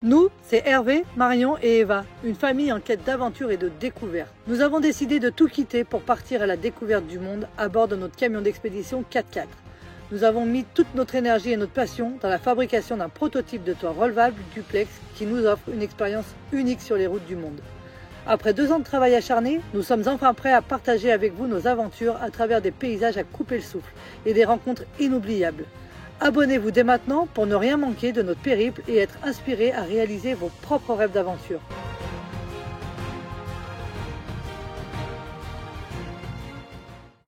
Nous, c'est Hervé, Marion et Eva, une famille en quête d'aventure et de découverte. Nous avons décidé de tout quitter pour partir à la découverte du monde à bord de notre camion d'expédition 4x4. Nous avons mis toute notre énergie et notre passion dans la fabrication d'un prototype de toit relevable duplex qui nous offre une expérience unique sur les routes du monde. Après 2 ans de travail acharné, nous sommes enfin prêts à partager avec vous nos aventures à travers des paysages à couper le souffle et des rencontres inoubliables. Abonnez-vous dès maintenant pour ne rien manquer de notre périple et être inspiré à réaliser vos propres rêves d'aventure.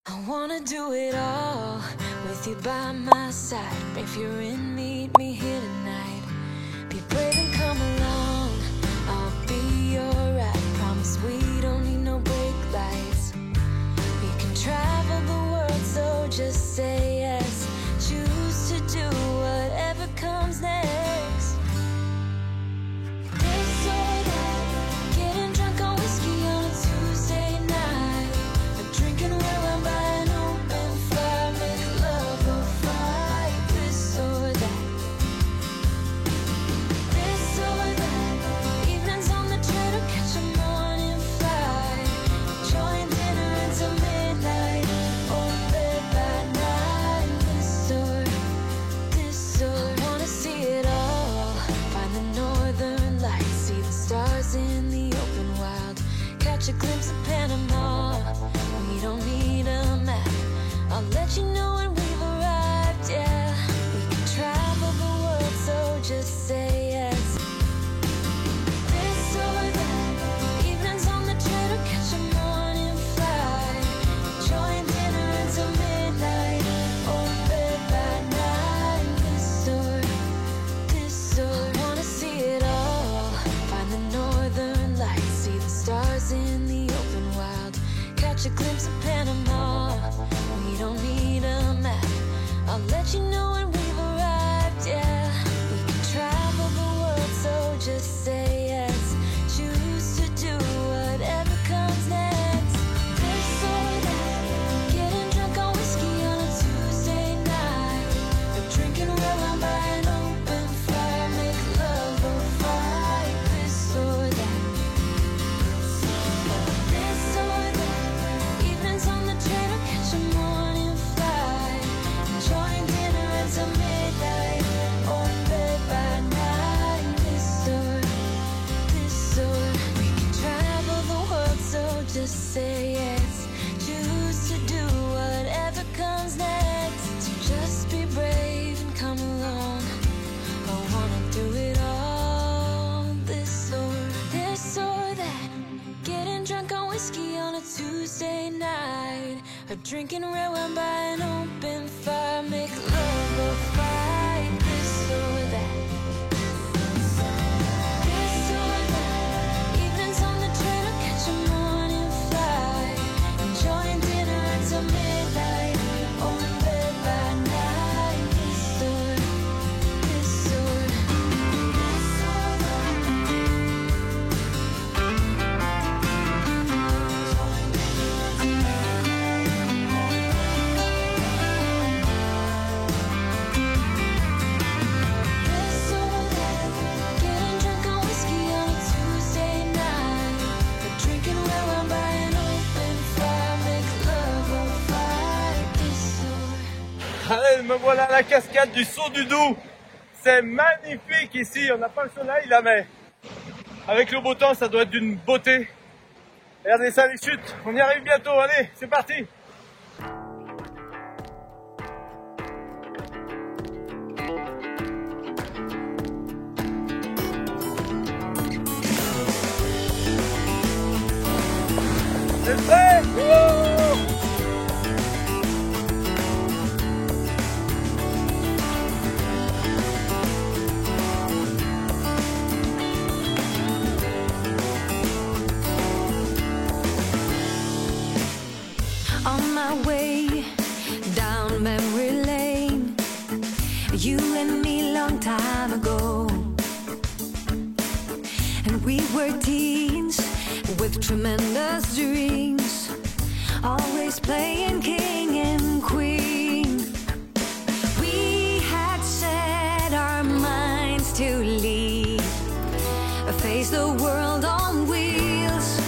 I wanna do it all with you by my side. If you're in, meet me here tonight. Be brave and come along, I'll be your ride. Promise we don't need no brake lights. We can travel the world, so just say yes. Choose to do whatever comes next. This or that, getting drunk on whiskey on a Tuesday night. Drinking red wine by an open fire, make love or fight. This or that. This or that, evenings on the train or catch a morning flight. Enjoying dinner until midnight, or bed by night. This or I wanna see it all. Find the northern lights, see the stars in the open wild. Catch a glimpse of Panama. We don't need a map. I'll let you know when we've arrived, yeah. We can travel the world, so just say yes. This or that, evenings on the train or catch a morning flight. Enjoying dinner until midnight, or bed by night. This or I wanna see it all. Find the northern lights, see the stars in the open wild. Catch a glimpse of Panama. We don't need a map. I'll let you know when we've arrived, yeah. We can travel the world, so just say yes. Choose to do whatever comes next. This or that, getting drunk on whiskey on a Tuesday night. Or drinking red wine by an open fire, make love or fight. This or that. This or that, evenings on the train or catch a morning flight. Enjoying dinner until midnight, or bed by night. This or we can travel the world, so just say yes. Choose to do whatever comes next. So just be brave and come along. I wanna do it all. This or that, getting drunk on whiskey on a Tuesday night. Or drinking red wine by an open fire, make love or fight. This or that. This or that, evenings on the train or catch a morning flight. Enjoying dinner until midnight, or bed by night. This or This or that, getting drunk on whiskey on a Tuesday night. Or drinking red wine by an open fire, make love or fight. This or Allez, me voilà à la cascade du Saut du Doubs. C'est magnifique ici, on n'a pas le soleil là, mais avec le beau temps, ça doit être d'une beauté. Regardez ça, les chutes, on y arrive bientôt, allez, c'est parti. C'est prêt? Wouh! on my way down memory lane. You and me long time ago. And we were teens with tremendous dreams, always playing king and queen. We had set our minds to leave face the world on wheels.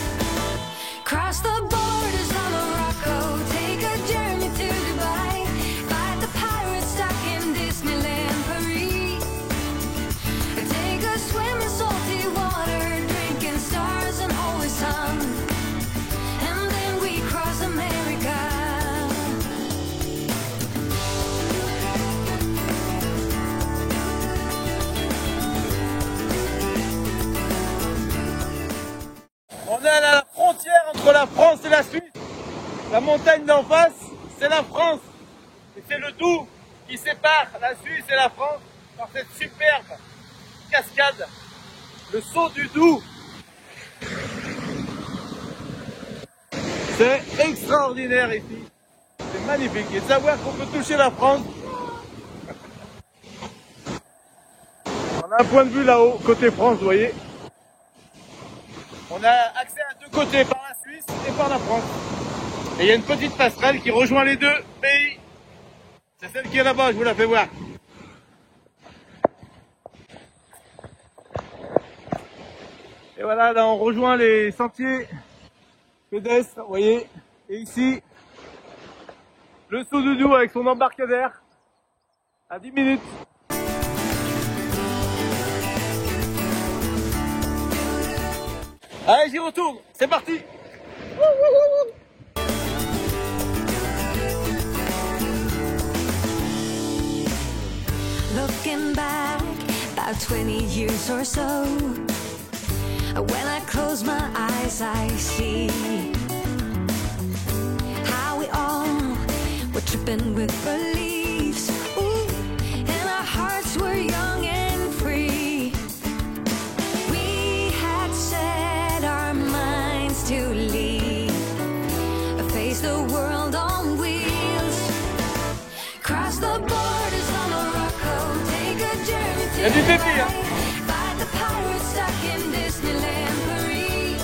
Cross the borders of Morocco, take a journey to Dubai, fight the pirates stuck in Disneyland Paris. Take a swim in salty water, drinking stars and always sun, and then we cross America. On est à la frontière entre la France et la Suisse. La montagne d'en face, c'est la France. Et c'est le Doubs qui sépare la Suisse et la France par cette superbe cascade. Le saut du Doubs. C'est extraordinaire ici. C'est magnifique. Et de savoir qu'on peut toucher la France. On a un point de vue là-haut, côté France, vous voyez. On a accès à deux côtés, par la Suisse et par la France. Et il y a une petite passerelle qui rejoint les deux pays. C'est celle qui est là-bas, je vous la fais voir. Et voilà, là on rejoint les sentiers pédestres, vous voyez. Et ici, le saut du Doubs avec son embarcadère à 10 minutes. Allez, j'y retourne, c'est parti. Looking back about 20 years or so, when I close my eyes I see how we all were tripping with beliefs. Ooh, and our hearts were young and free. We had set our minds to leave, face the world on wheels, cross the borders of Morocco, take a journey to Il y a du débit, hein. fight the pirates stuck in Disneyland Paris,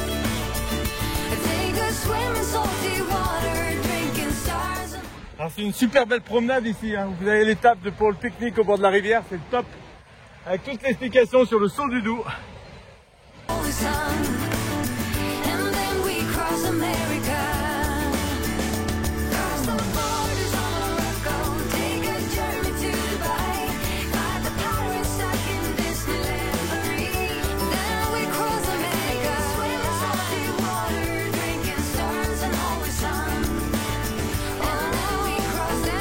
take a swim in salty water, drinking stars. Alors c'est une super belle promenade ici, hein. Vous avez l'étape pour le pique-nique au bord de la rivière, c'est le top. Avec toute l'explication sur le saut du Doubs. Holy sun, and then we cross America. Cross the borders of Morocco, take a journey to Dubai, fight the pirates stuck in Disneyland Paris. Then we cross America, swim in salty water, drinking stars and always sun. And then we cross America.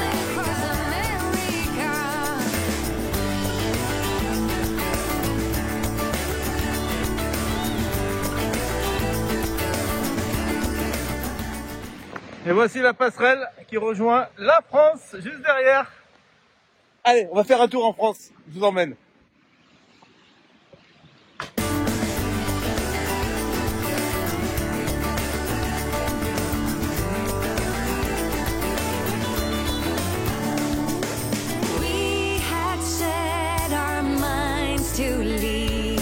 Et voici la passerelle qui rejoint la France juste derrière. Allez, on va faire un tour en France, je vous emmène. We had set our minds to leave,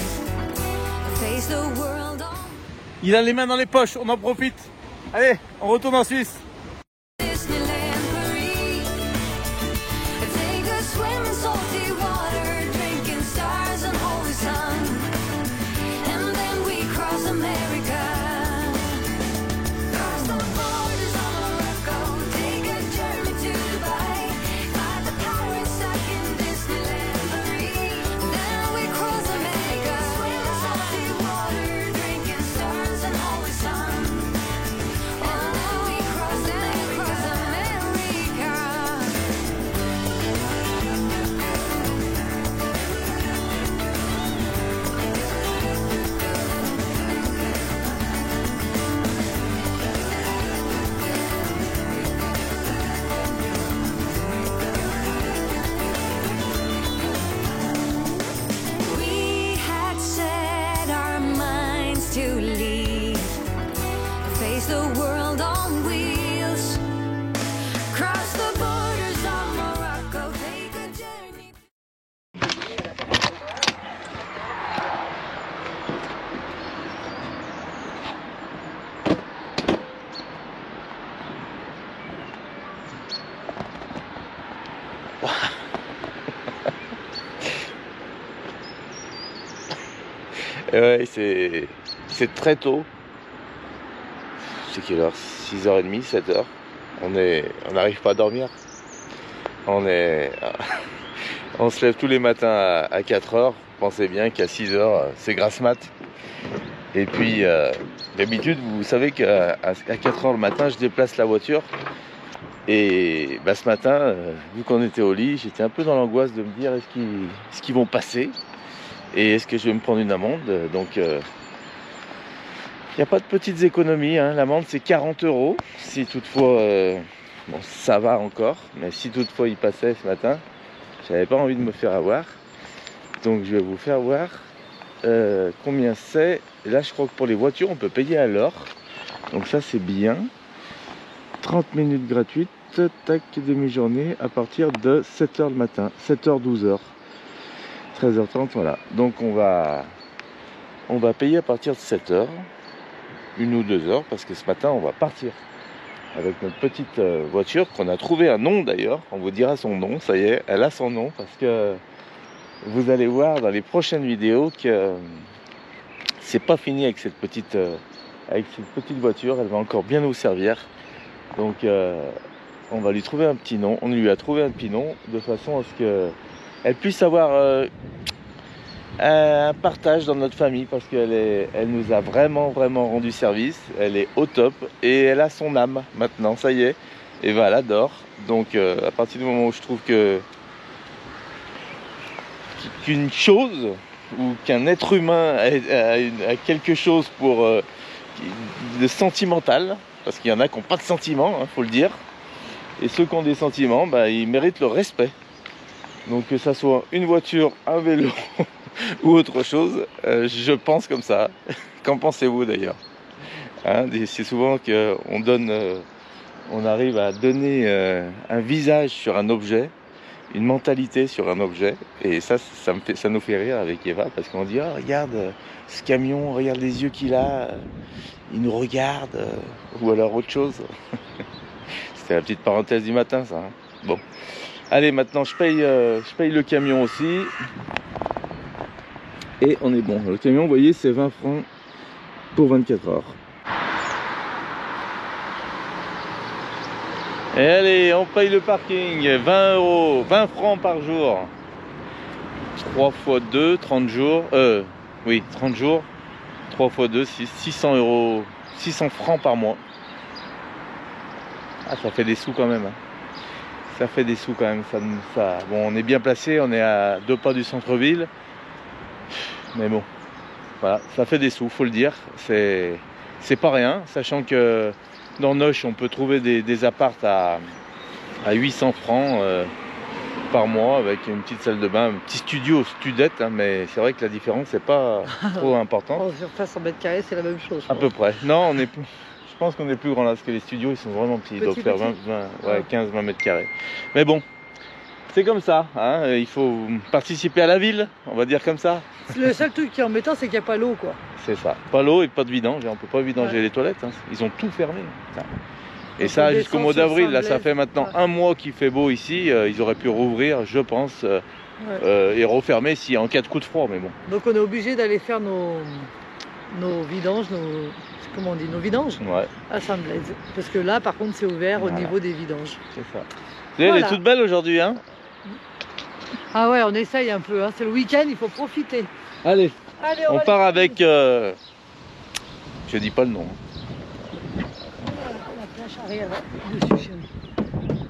face the world on Il a les mains dans les poches, on en profite. Allez, on retourne en Suisse. Disneyland Paris. Take a swim in salty water, drinking stars and holy sun, and then we cross America. Cross the borders of Morocco, take a journey to Dubai, fight the pirates stuck in Disneyland Paris. Then we cross America, swim in salty water, drinking stars and holy sun, and then we cross Ouais, c'est très tôt. C'est quelle heure? 6h30, 7h. On n'arrive pas à dormir. On se lève tous les matins à 4h. Pensez bien qu'à 6h, c'est grasse mat. Et puis, d'habitude, vous savez qu'à 4h le matin, je déplace la voiture. Et bah, ce matin, vu qu'on était au lit, j'étais un peu dans l'angoisse de me dire est-ce qu'ils vont passer? Et est-ce que je vais me prendre une amende? Donc, il n'y a pas de petites économies. Hein. L'amende, c'est 40 €. Si toutefois, bon, ça va encore. Mais si toutefois, il passait ce matin, j'avais pas envie de me faire avoir. Donc, je vais vous faire voir combien c'est. Et là, je crois que pour les voitures, on peut payer à l'heure. Donc, ça, c'est bien. 30 minutes gratuites, tac, demi-journée à partir de 7h le matin. 7h, 12h. 13h30, voilà. Donc on va payer à partir de 7h, 1 ou 2 heures, parce que ce matin on va partir avec notre petite voiture qu'on a trouvé un nom d'ailleurs. On vous dira son nom, ça y est, elle a son nom, parce que vous allez voir dans les prochaines vidéos que c'est pas fini avec cette petite voiture. Elle va encore bien nous servir. Donc on va lui trouver un petit nom. On lui a trouvé un petit nom de façon à ce que elle puisse avoir un partage dans notre famille, parce qu'elle nous a vraiment rendu service. Elle est au top et elle a son âme maintenant, ça y est. Eva, elle adore. Donc à partir du moment où je trouve qu'une chose ou qu'un être humain a quelque chose pour de sentimental, parce qu'il y en a qui n'ont pas de sentiments, hein, faut le dire, et ceux qui ont des sentiments, bah, ils méritent le respect. Donc que ça soit une voiture, un vélo ou autre chose, je pense comme ça. Qu'en pensez-vous d'ailleurs? Hein, c'est souvent on arrive à donner un visage sur un objet, une mentalité sur un objet, et ça nous fait rire avec Eva, parce qu'on dit oh, regarde ce camion, regarde les yeux qu'il a, il nous regarde, ou alors autre chose. C'était la petite parenthèse du matin, ça. Hein. Bon, allez, maintenant je paye le camion aussi, et on est bon. Le camion, vous voyez, c'est 20 francs pour 24 heures. Et allez, on paye le parking, 20 €, 20 francs par jour. 3 fois 2, 30 jours. Oui, 30 jours. 3 fois 2, 600 €, 600 francs par mois. Ah, ça fait des sous quand même. Hein. Ça fait des sous quand même. Bon, on est bien placé, on est à 2 pas du centre-ville. Mais bon, voilà, ça fait des sous, faut le dire. C'est pas rien, sachant que dans Noche, on peut trouver des apparts à 800 francs par mois, avec une petite salle de bain, un petit studio, studette, hein, mais c'est vrai que la différence n'est pas trop importante. En surface en mètres carrés, c'est la même chose. À peu près. Non, je pense qu'on est plus grand là, parce que les studios, ils sont vraiment petits. Ils doivent faire 15-20 mètres carrés. Mais bon, c'est comme ça. Hein, il faut participer à la ville, on va dire comme ça. Le seul truc qui est embêtant, c'est qu'il n'y a pas l'eau, quoi. C'est ça. Pas l'eau et pas de vidange. On peut pas vidanger les toilettes. Hein. Ils ont tout fermé. Et ça jusqu'au mois d'avril. Là, ça fait maintenant un mois qu'il fait beau ici. Ils auraient pu rouvrir, je pense, et refermer si en cas de coup de froid. Mais bon. Donc on est obligé d'aller faire nos vidanges, comment on dit, nos vidanges à Saint-Blaise. Parce que là, par contre, c'est ouvert au niveau des vidanges. C'est ça. Vous voyez, elle est toute belle aujourd'hui, hein? Ah ouais, on essaye un peu. Hein. C'est le week-end, il faut profiter. Allez, on part avec... Je dis pas le nom. La planche arrière dessus, chérie.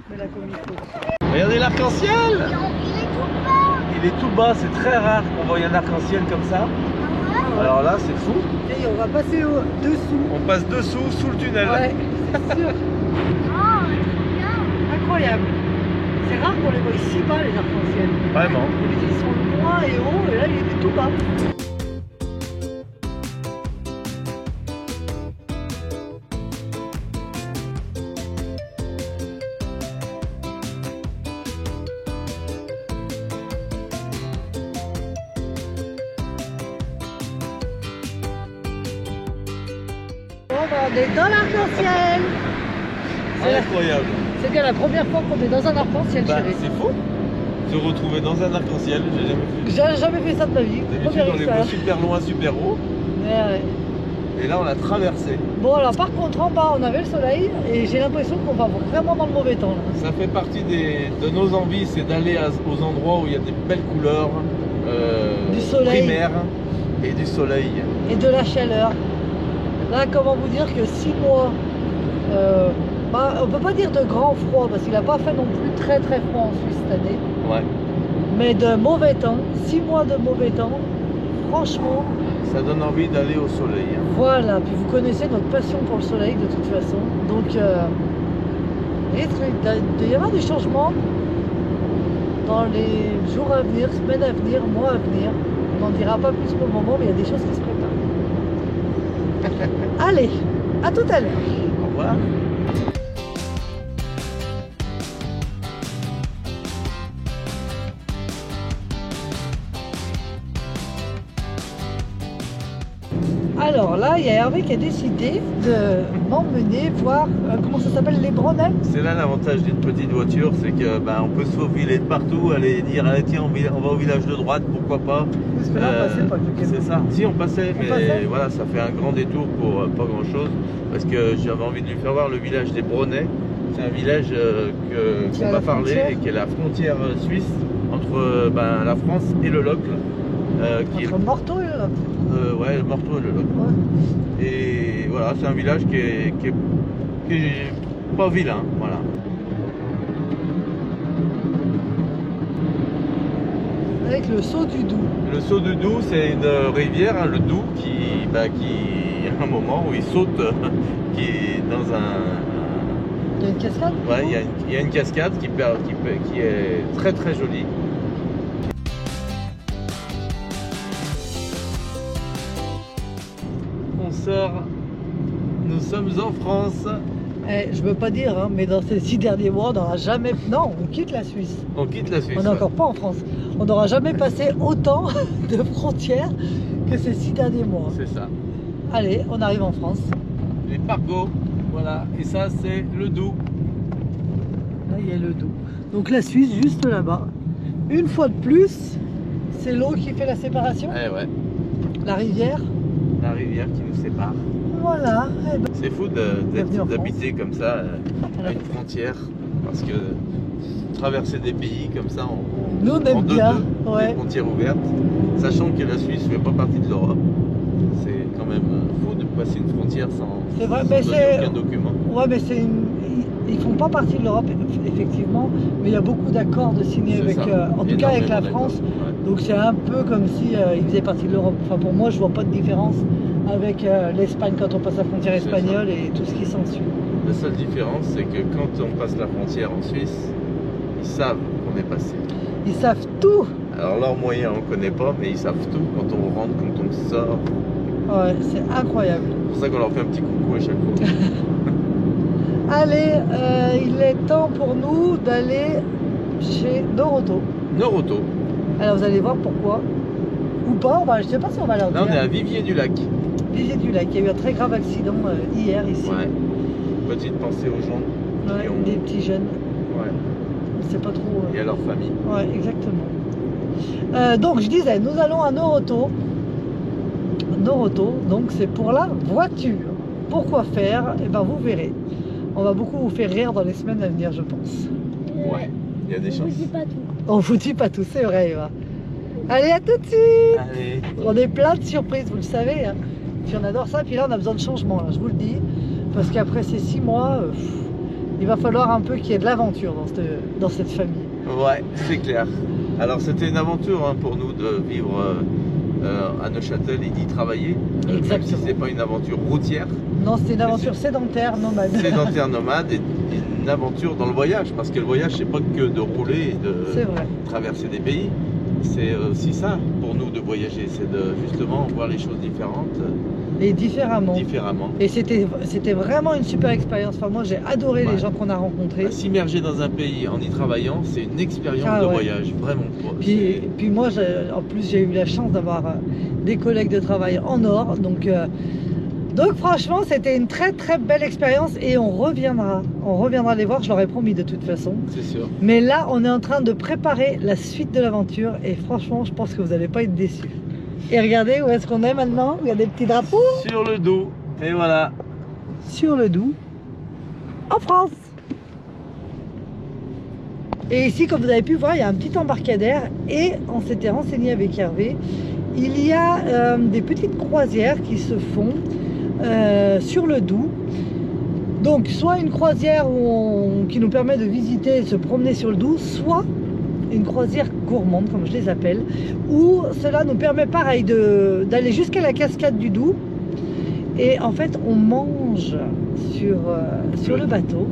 Mets-la comme il faut. Regardez l'arc-en-ciel! Il est tout bas, c'est très rare qu'on voit un arc-en-ciel comme ça. Alors là, c'est fou. Et on va passer dessous. On passe dessous, sous le tunnel. Ouais, c'est sûr. Incroyable. C'est rare qu'on les voit si bas, les arcs-en-ciel. Vraiment. Ils sont loin et hauts, et là, il était tout bas. On est dans l'arc-en-ciel. C'est incroyable. C'est bien la première fois qu'on est dans un arc-en-ciel, chérie. C'est fou. Se retrouver dans un arc-en-ciel, j'ai jamais fait. J'ai jamais fait ça de ma vie. D'habitude, Première on les voit expérience. super loin, super haut. Ouais. Et là, on a traversé. Bon alors par contre en bas on avait le soleil et j'ai l'impression qu'on va vraiment dans le mauvais temps là. Ça fait partie de nos envies, c'est d'aller aux endroits où il y a des belles couleurs Du soleil. primaires et du soleil. Et de la chaleur. Là comment vous dire que 6 mois, on peut pas dire de grand froid parce qu'il n'a pas fait non plus très froid en Suisse cette année. Ouais. Mais de mauvais temps, 6 mois de mauvais temps, franchement, Ça donne envie d'aller au soleil. voilà. Puis vous connaissez notre passion pour le soleil de toute façon. Donc, il y aura des changements dans les jours à venir, semaines à venir, mois à venir. On n'en dira pas plus pour le moment, mais il y a des choses qui se préparent. Allez, à tout à l'heure. Au revoir. Alors là, il y a Hervé qui a décidé de m'emmener voir, comment ça s'appelle, les Bronets. C'est là l'avantage d'une petite voiture, c'est que on peut se faufiler de partout, aller dire allez tiens on va au village de droite, pourquoi pas. Parce que là, on passait pas. C'est ça. Si on passait, mais passait voilà, ça fait un grand détour pour pas grand chose. Parce que j'avais envie de lui faire voir le village des Bronets. C'est un village Qui est à qu'on la va parler frontière. et qui est la frontière suisse entre la France et le Locle. Qui est Entre Morteau et là. ouais, le Morteau et le Locle. Ouais. Et voilà, c'est un village qui est pas vilain, voilà. Avec le saut du Doubs. Le saut du Doubs, c'est une rivière, hein, le Doubs, qui a un moment où il saute, qui est dans Il y a une cascade. ouais, il y a une cascade qui est très jolie. On sort, nous sommes en France. Je veux pas dire, hein, mais dans ces 6 derniers mois, on n'aura jamais. Non, on quitte la Suisse. On quitte la Suisse. On n'est encore pas en France. On n'aura jamais passé autant de frontières que ces 6 derniers mois. C'est ça. Allez, on arrive en France. Les Pargots, voilà. Et ça, c'est le Doubs. Là, il y a le Doubs. Donc la Suisse, juste là-bas. Une fois de plus, c'est l'eau qui fait la séparation. Eh ouais, La rivière. la rivière qui nous sépare. Voilà. Eh ben, C'est fou Bienvenue en d'habiter comme ça à une frontière, parce que traverser des pays comme ça Nous, on aime en bien. des Ouais. frontières ouvertes, sachant que la Suisse ne fait pas partie de l'Europe, c'est quand même fou de passer une frontière C'est vrai, sans mais donner c'est- aucun document. Ouais, mais c'est ils font pas partie de l'Europe, effectivement, mais il y a beaucoup d'accords de signés C'est avec, ça. en tout cas avec la Énormément France. d'accord. Ouais. Donc c'est un peu comme si ils faisaient partie de l'Europe. Enfin pour moi, je vois pas de différence avec l'Espagne quand on passe la frontière C'est espagnole et tout ce qui s'ensuit. La seule différence, c'est que quand on passe la frontière en Suisse, ils savent qu'on est passé. Ils savent tout. Alors leurs moyens, on ne connaît pas, mais ils savent tout quand on rentre, quand on sort. Ouais, c'est incroyable. C'est pour ça qu'on leur fait un petit coucou à chaque fois. Allez, il est temps pour nous d'aller chez Doroto. Noroto. Alors vous allez voir pourquoi. Ou pas, je sais pas si on va leur Là, on est dire. à Vivier-du-Lac. Vivier du Lac, il y a eu un très grave accident hier ici. Ouais. Petite pensée aux gens Ouais, qui ont... des petits jeunes. Ouais. On sait pas trop. Et à leur famille. Ouais, exactement. Donc je disais, nous allons à Noroto. Noroto, donc c'est pour la voiture. Pourquoi faire? Eh ben vous verrez. On va beaucoup vous faire rire dans les semaines à venir, je pense. Ouais. Il y a des chances. On vous dit pas tout, c'est vrai, Eva. Allez, à tout de suite. Allez. On est plein de surprises, vous le savez. Hein. Puis on adore ça, puis là on a besoin de changement, là, je vous le dis. Parce qu'après ces 6 mois, il va falloir un peu qu'il y ait de l'aventure dans cette famille. Ouais, c'est clair. Alors c'était une aventure hein, pour nous de vivre à Neuchâtel et d'y travailler. Même si Exactement. c'est pas une aventure routière, Non, c'était une aventure sédentaire, nomade. sédentaire nomade et une aventure dans le voyage. Parce que le voyage, c'est pas que de rouler et C'est de vrai. traverser des pays. C'est aussi ça pour nous de voyager, c'est de justement voir les choses différentes, Et différemment. différemment. Et c'était vraiment une super expérience. Enfin, moi, j'ai adoré Ouais. les gens qu'on a rencontrés. Bah, s'immerger dans un pays en y travaillant, c'est une expérience Ah de ouais. voyage, vraiment. Puis moi, en plus, j'ai eu la chance d'avoir des collègues de travail en or. Donc, Donc franchement, c'était une très très belle expérience et on reviendra. On reviendra les voir, je leur ai promis de toute façon. C'est sûr. Mais là, on est en train de préparer la suite de l'aventure et franchement, je pense que vous n'allez pas être déçus. Et regardez où est-ce qu'on est maintenant. Il y a des petits drapeaux Sur le Doubs. Et voilà. sur le Doubs, en France. Et ici, comme vous avez pu voir, il y a un petit embarcadère et on s'était renseigné avec Hervé. Il y a des petites croisières qui se font sur le Doubs. Donc, soit une croisière qui nous permet de visiter et de se promener sur le Doubs, soit une croisière gourmande, comme je les appelle, où cela nous permet pareil d'aller jusqu'à la cascade du Doubs. Et en fait, on mange sur le bateau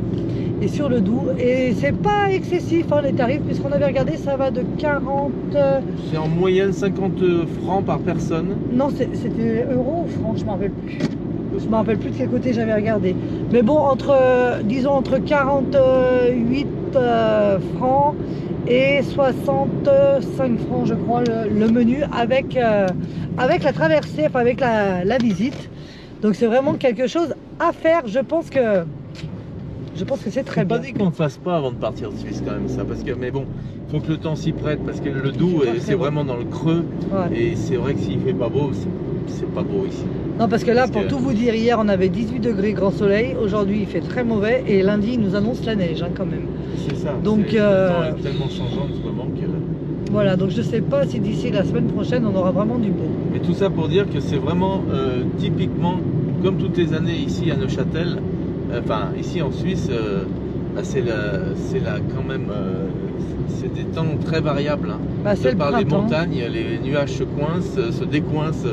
et sur le Doubs. Et c'est pas excessif hein, les tarifs, puisqu'on avait regardé, ça va de 40... C'est en moyenne 50 francs par personne. Non, c'était euros ou francs, je m'en rappelle plus. Je me rappelle plus de quel côté j'avais regardé. Mais bon, disons entre 48 francs et 65 francs, je crois, le menu avec la traversée, enfin avec la visite. Donc c'est vraiment quelque chose à faire. Je pense que c'est très bien. Pas dit qu'on ne fasse pas avant de partir de Suisse quand même ça, parce que mais bon, il faut que le temps s'y prête, parce que le Doubs c'est vraiment dans le creux. Ouais. Et c'est vrai que s'il fait pas beau, c'est pas beau ici. Non, parce que là, pour tout vous dire, hier on avait 18 degrés grand soleil, aujourd'hui il fait très mauvais et lundi il nous annonce la neige hein, quand même. C'est ça. Donc, le temps est tellement changeant en ce moment que. Voilà, donc je sais pas si d'ici la semaine prochaine on aura vraiment du beau. Et tout ça pour dire que c'est vraiment typiquement comme toutes les années ici à Neuchâtel, enfin ici en Suisse, c'est quand même c'est des temps très variables. Hein. Bah, c'est le Par les printemps. montagnes, les nuages se coincent, se décoincent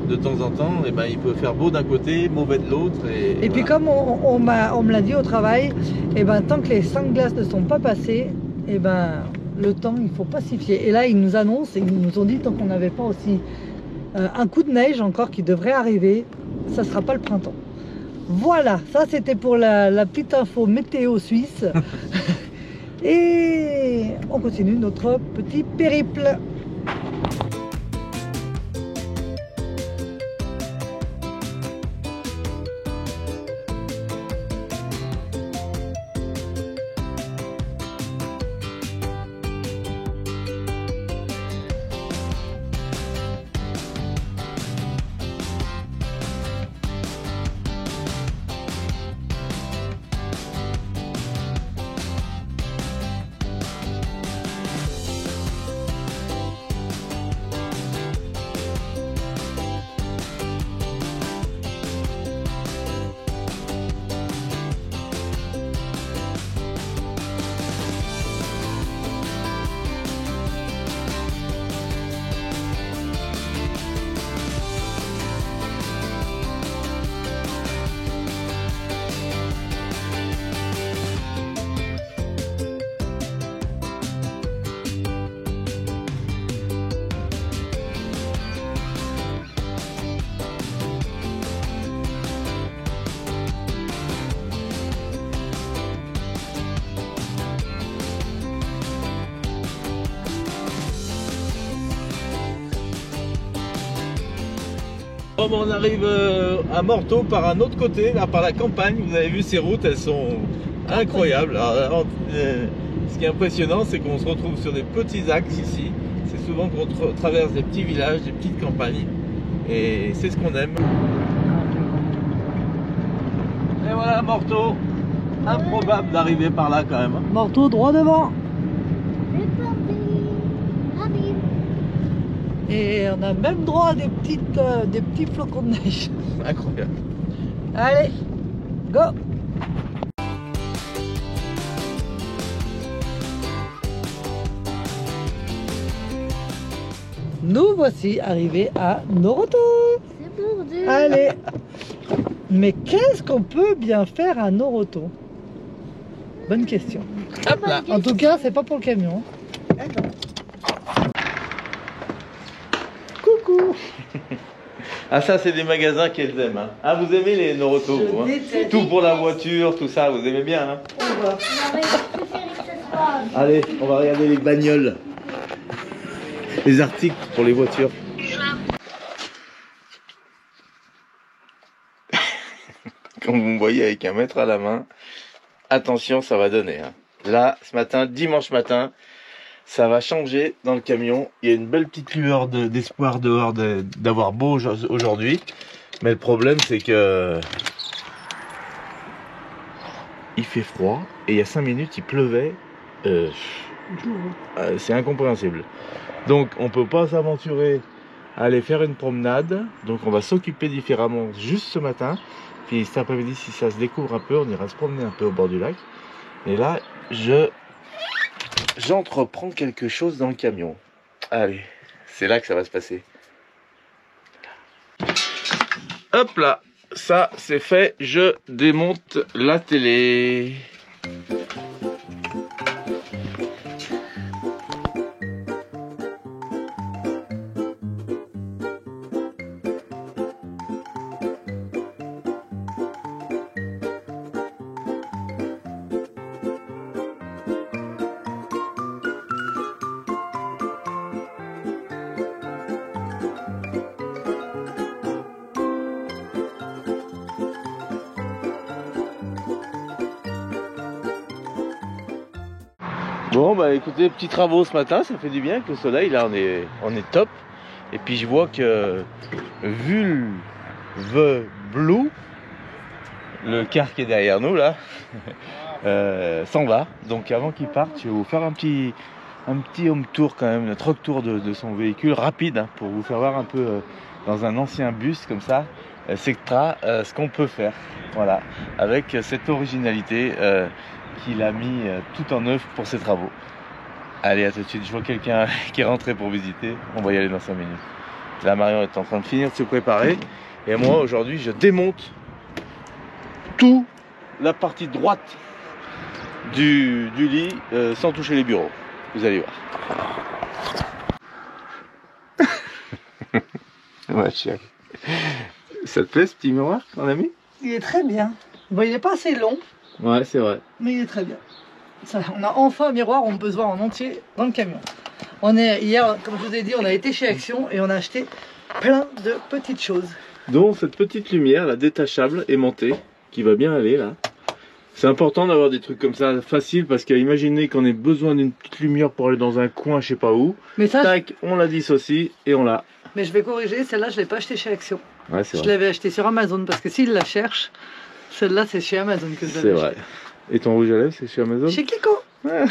de temps en temps. Et ben il peut faire beau d'un côté, mauvais de l'autre. Et puis comme on me l'a dit au travail, et ben tant que les 5 glaces ne sont pas passées, et ben le temps il faut pas s'y fier. Et là ils nous annoncent, ils nous ont dit tant qu'on n'avait pas aussi un coup de neige encore qui devrait arriver, ça sera pas le printemps. Voilà, ça c'était pour la petite info météo suisse. Et on continue notre petit périple. Bon, on arrive à Morteau par un autre côté, là, par la campagne. Vous avez vu ces routes, elles sont incroyables. Alors, ce qui est impressionnant, c'est qu'on se retrouve sur des petits axes ici. C'est souvent qu'on traverse des petits villages, des petites campagnes. Et c'est ce qu'on aime. Et voilà Morteau. Improbable d'arriver par là quand même. Morteau droit devant. Et on a même droit à des petits flocons de neige. Incroyable. Allez, go! Nous voici arrivés à Noroto. C'est mordu. Allez. Mais qu'est-ce qu'on peut bien faire à Noroto? Bonne question. Hop là. En tout cas, c'est pas pour le camion. Coucou. Ah ça c'est des magasins qu'elles aiment. Hein. Ah vous aimez les Noroto vous, hein. Tout pour la voiture, tout ça, vous aimez bien. Hein. On va. Non, mais je préfère que ce soit. Allez, on va regarder les bagnoles. Les articles pour les voitures. comme vous me voyez avec un mètre à la main. Attention, ça va donner. Hein. Là, ce matin, dimanche matin, ça va changer dans le camion. Il y a une belle petite lueur d'espoir dehors d'avoir beau aujourd'hui. Mais le problème, c'est que il fait froid et il y a 5 minutes, il pleuvait. C'est incompréhensible. Donc, on peut pas s'aventurer à aller faire une promenade. Donc, on va s'occuper différemment juste ce matin. Puis cet après-midi, si ça se découvre un peu, on ira se promener un peu au bord du lac. Et là, j'entreprends quelque chose dans le camion. Allez, c'est là que ça va se passer. Hop là, ça c'est fait. Je démonte la télé. Bon bah écoutez, petits travaux ce matin, ça fait du bien avec le soleil, là on est top. Et puis je vois que Vulve Blue, le car qui est derrière nous là, s'en va. Donc avant qu'il parte, je vais vous faire un petit home tour quand même, un truck tour de son véhicule rapide, hein, pour vous faire voir un peu dans un ancien bus comme ça, Sectra, ce qu'on peut faire. Voilà, avec cette originalité qu'il a mis tout en œuvre pour ses travaux. Allez, à tout de suite, je vois quelqu'un qui est rentré pour visiter, on va y aller dans 5 minutes. Là, Marion est en train de finir de se préparer, et moi, aujourd'hui, je démonte toute la partie droite du lit, sans toucher les bureaux. Vous allez voir. Ouais, chérie. Ça te plaît, ce petit miroir qu'on a mis? Il est très bien. Bon, il n'est pas assez long, Ouais, c'est vrai. mais il est très bien. Ça, on a enfin un miroir, on peut se voir en entier dans le camion. Hier, comme je vous ai dit, on a été chez Action et on a acheté plein de petites choses. Donc cette petite lumière, la détachable, aimantée, qui va bien aller là. C'est important d'avoir des trucs comme ça faciles, parce qu'imaginez qu'on ait besoin d'une petite lumière pour aller dans un coin, je sais pas où. Mais ça, Tac, on la dissocie et on l'a. mais je vais corriger, celle-là je ne l'ai pas achetée chez Action. Ouais, c'est Je vrai. l'avais achetée sur Amazon parce que s'ils la cherchent, celle-là c'est chez Amazon que je C'est l'avais vrai. achetée. Et ton rouge à lèvres, c'est chez Amazon? Chez Kiko. Ouais.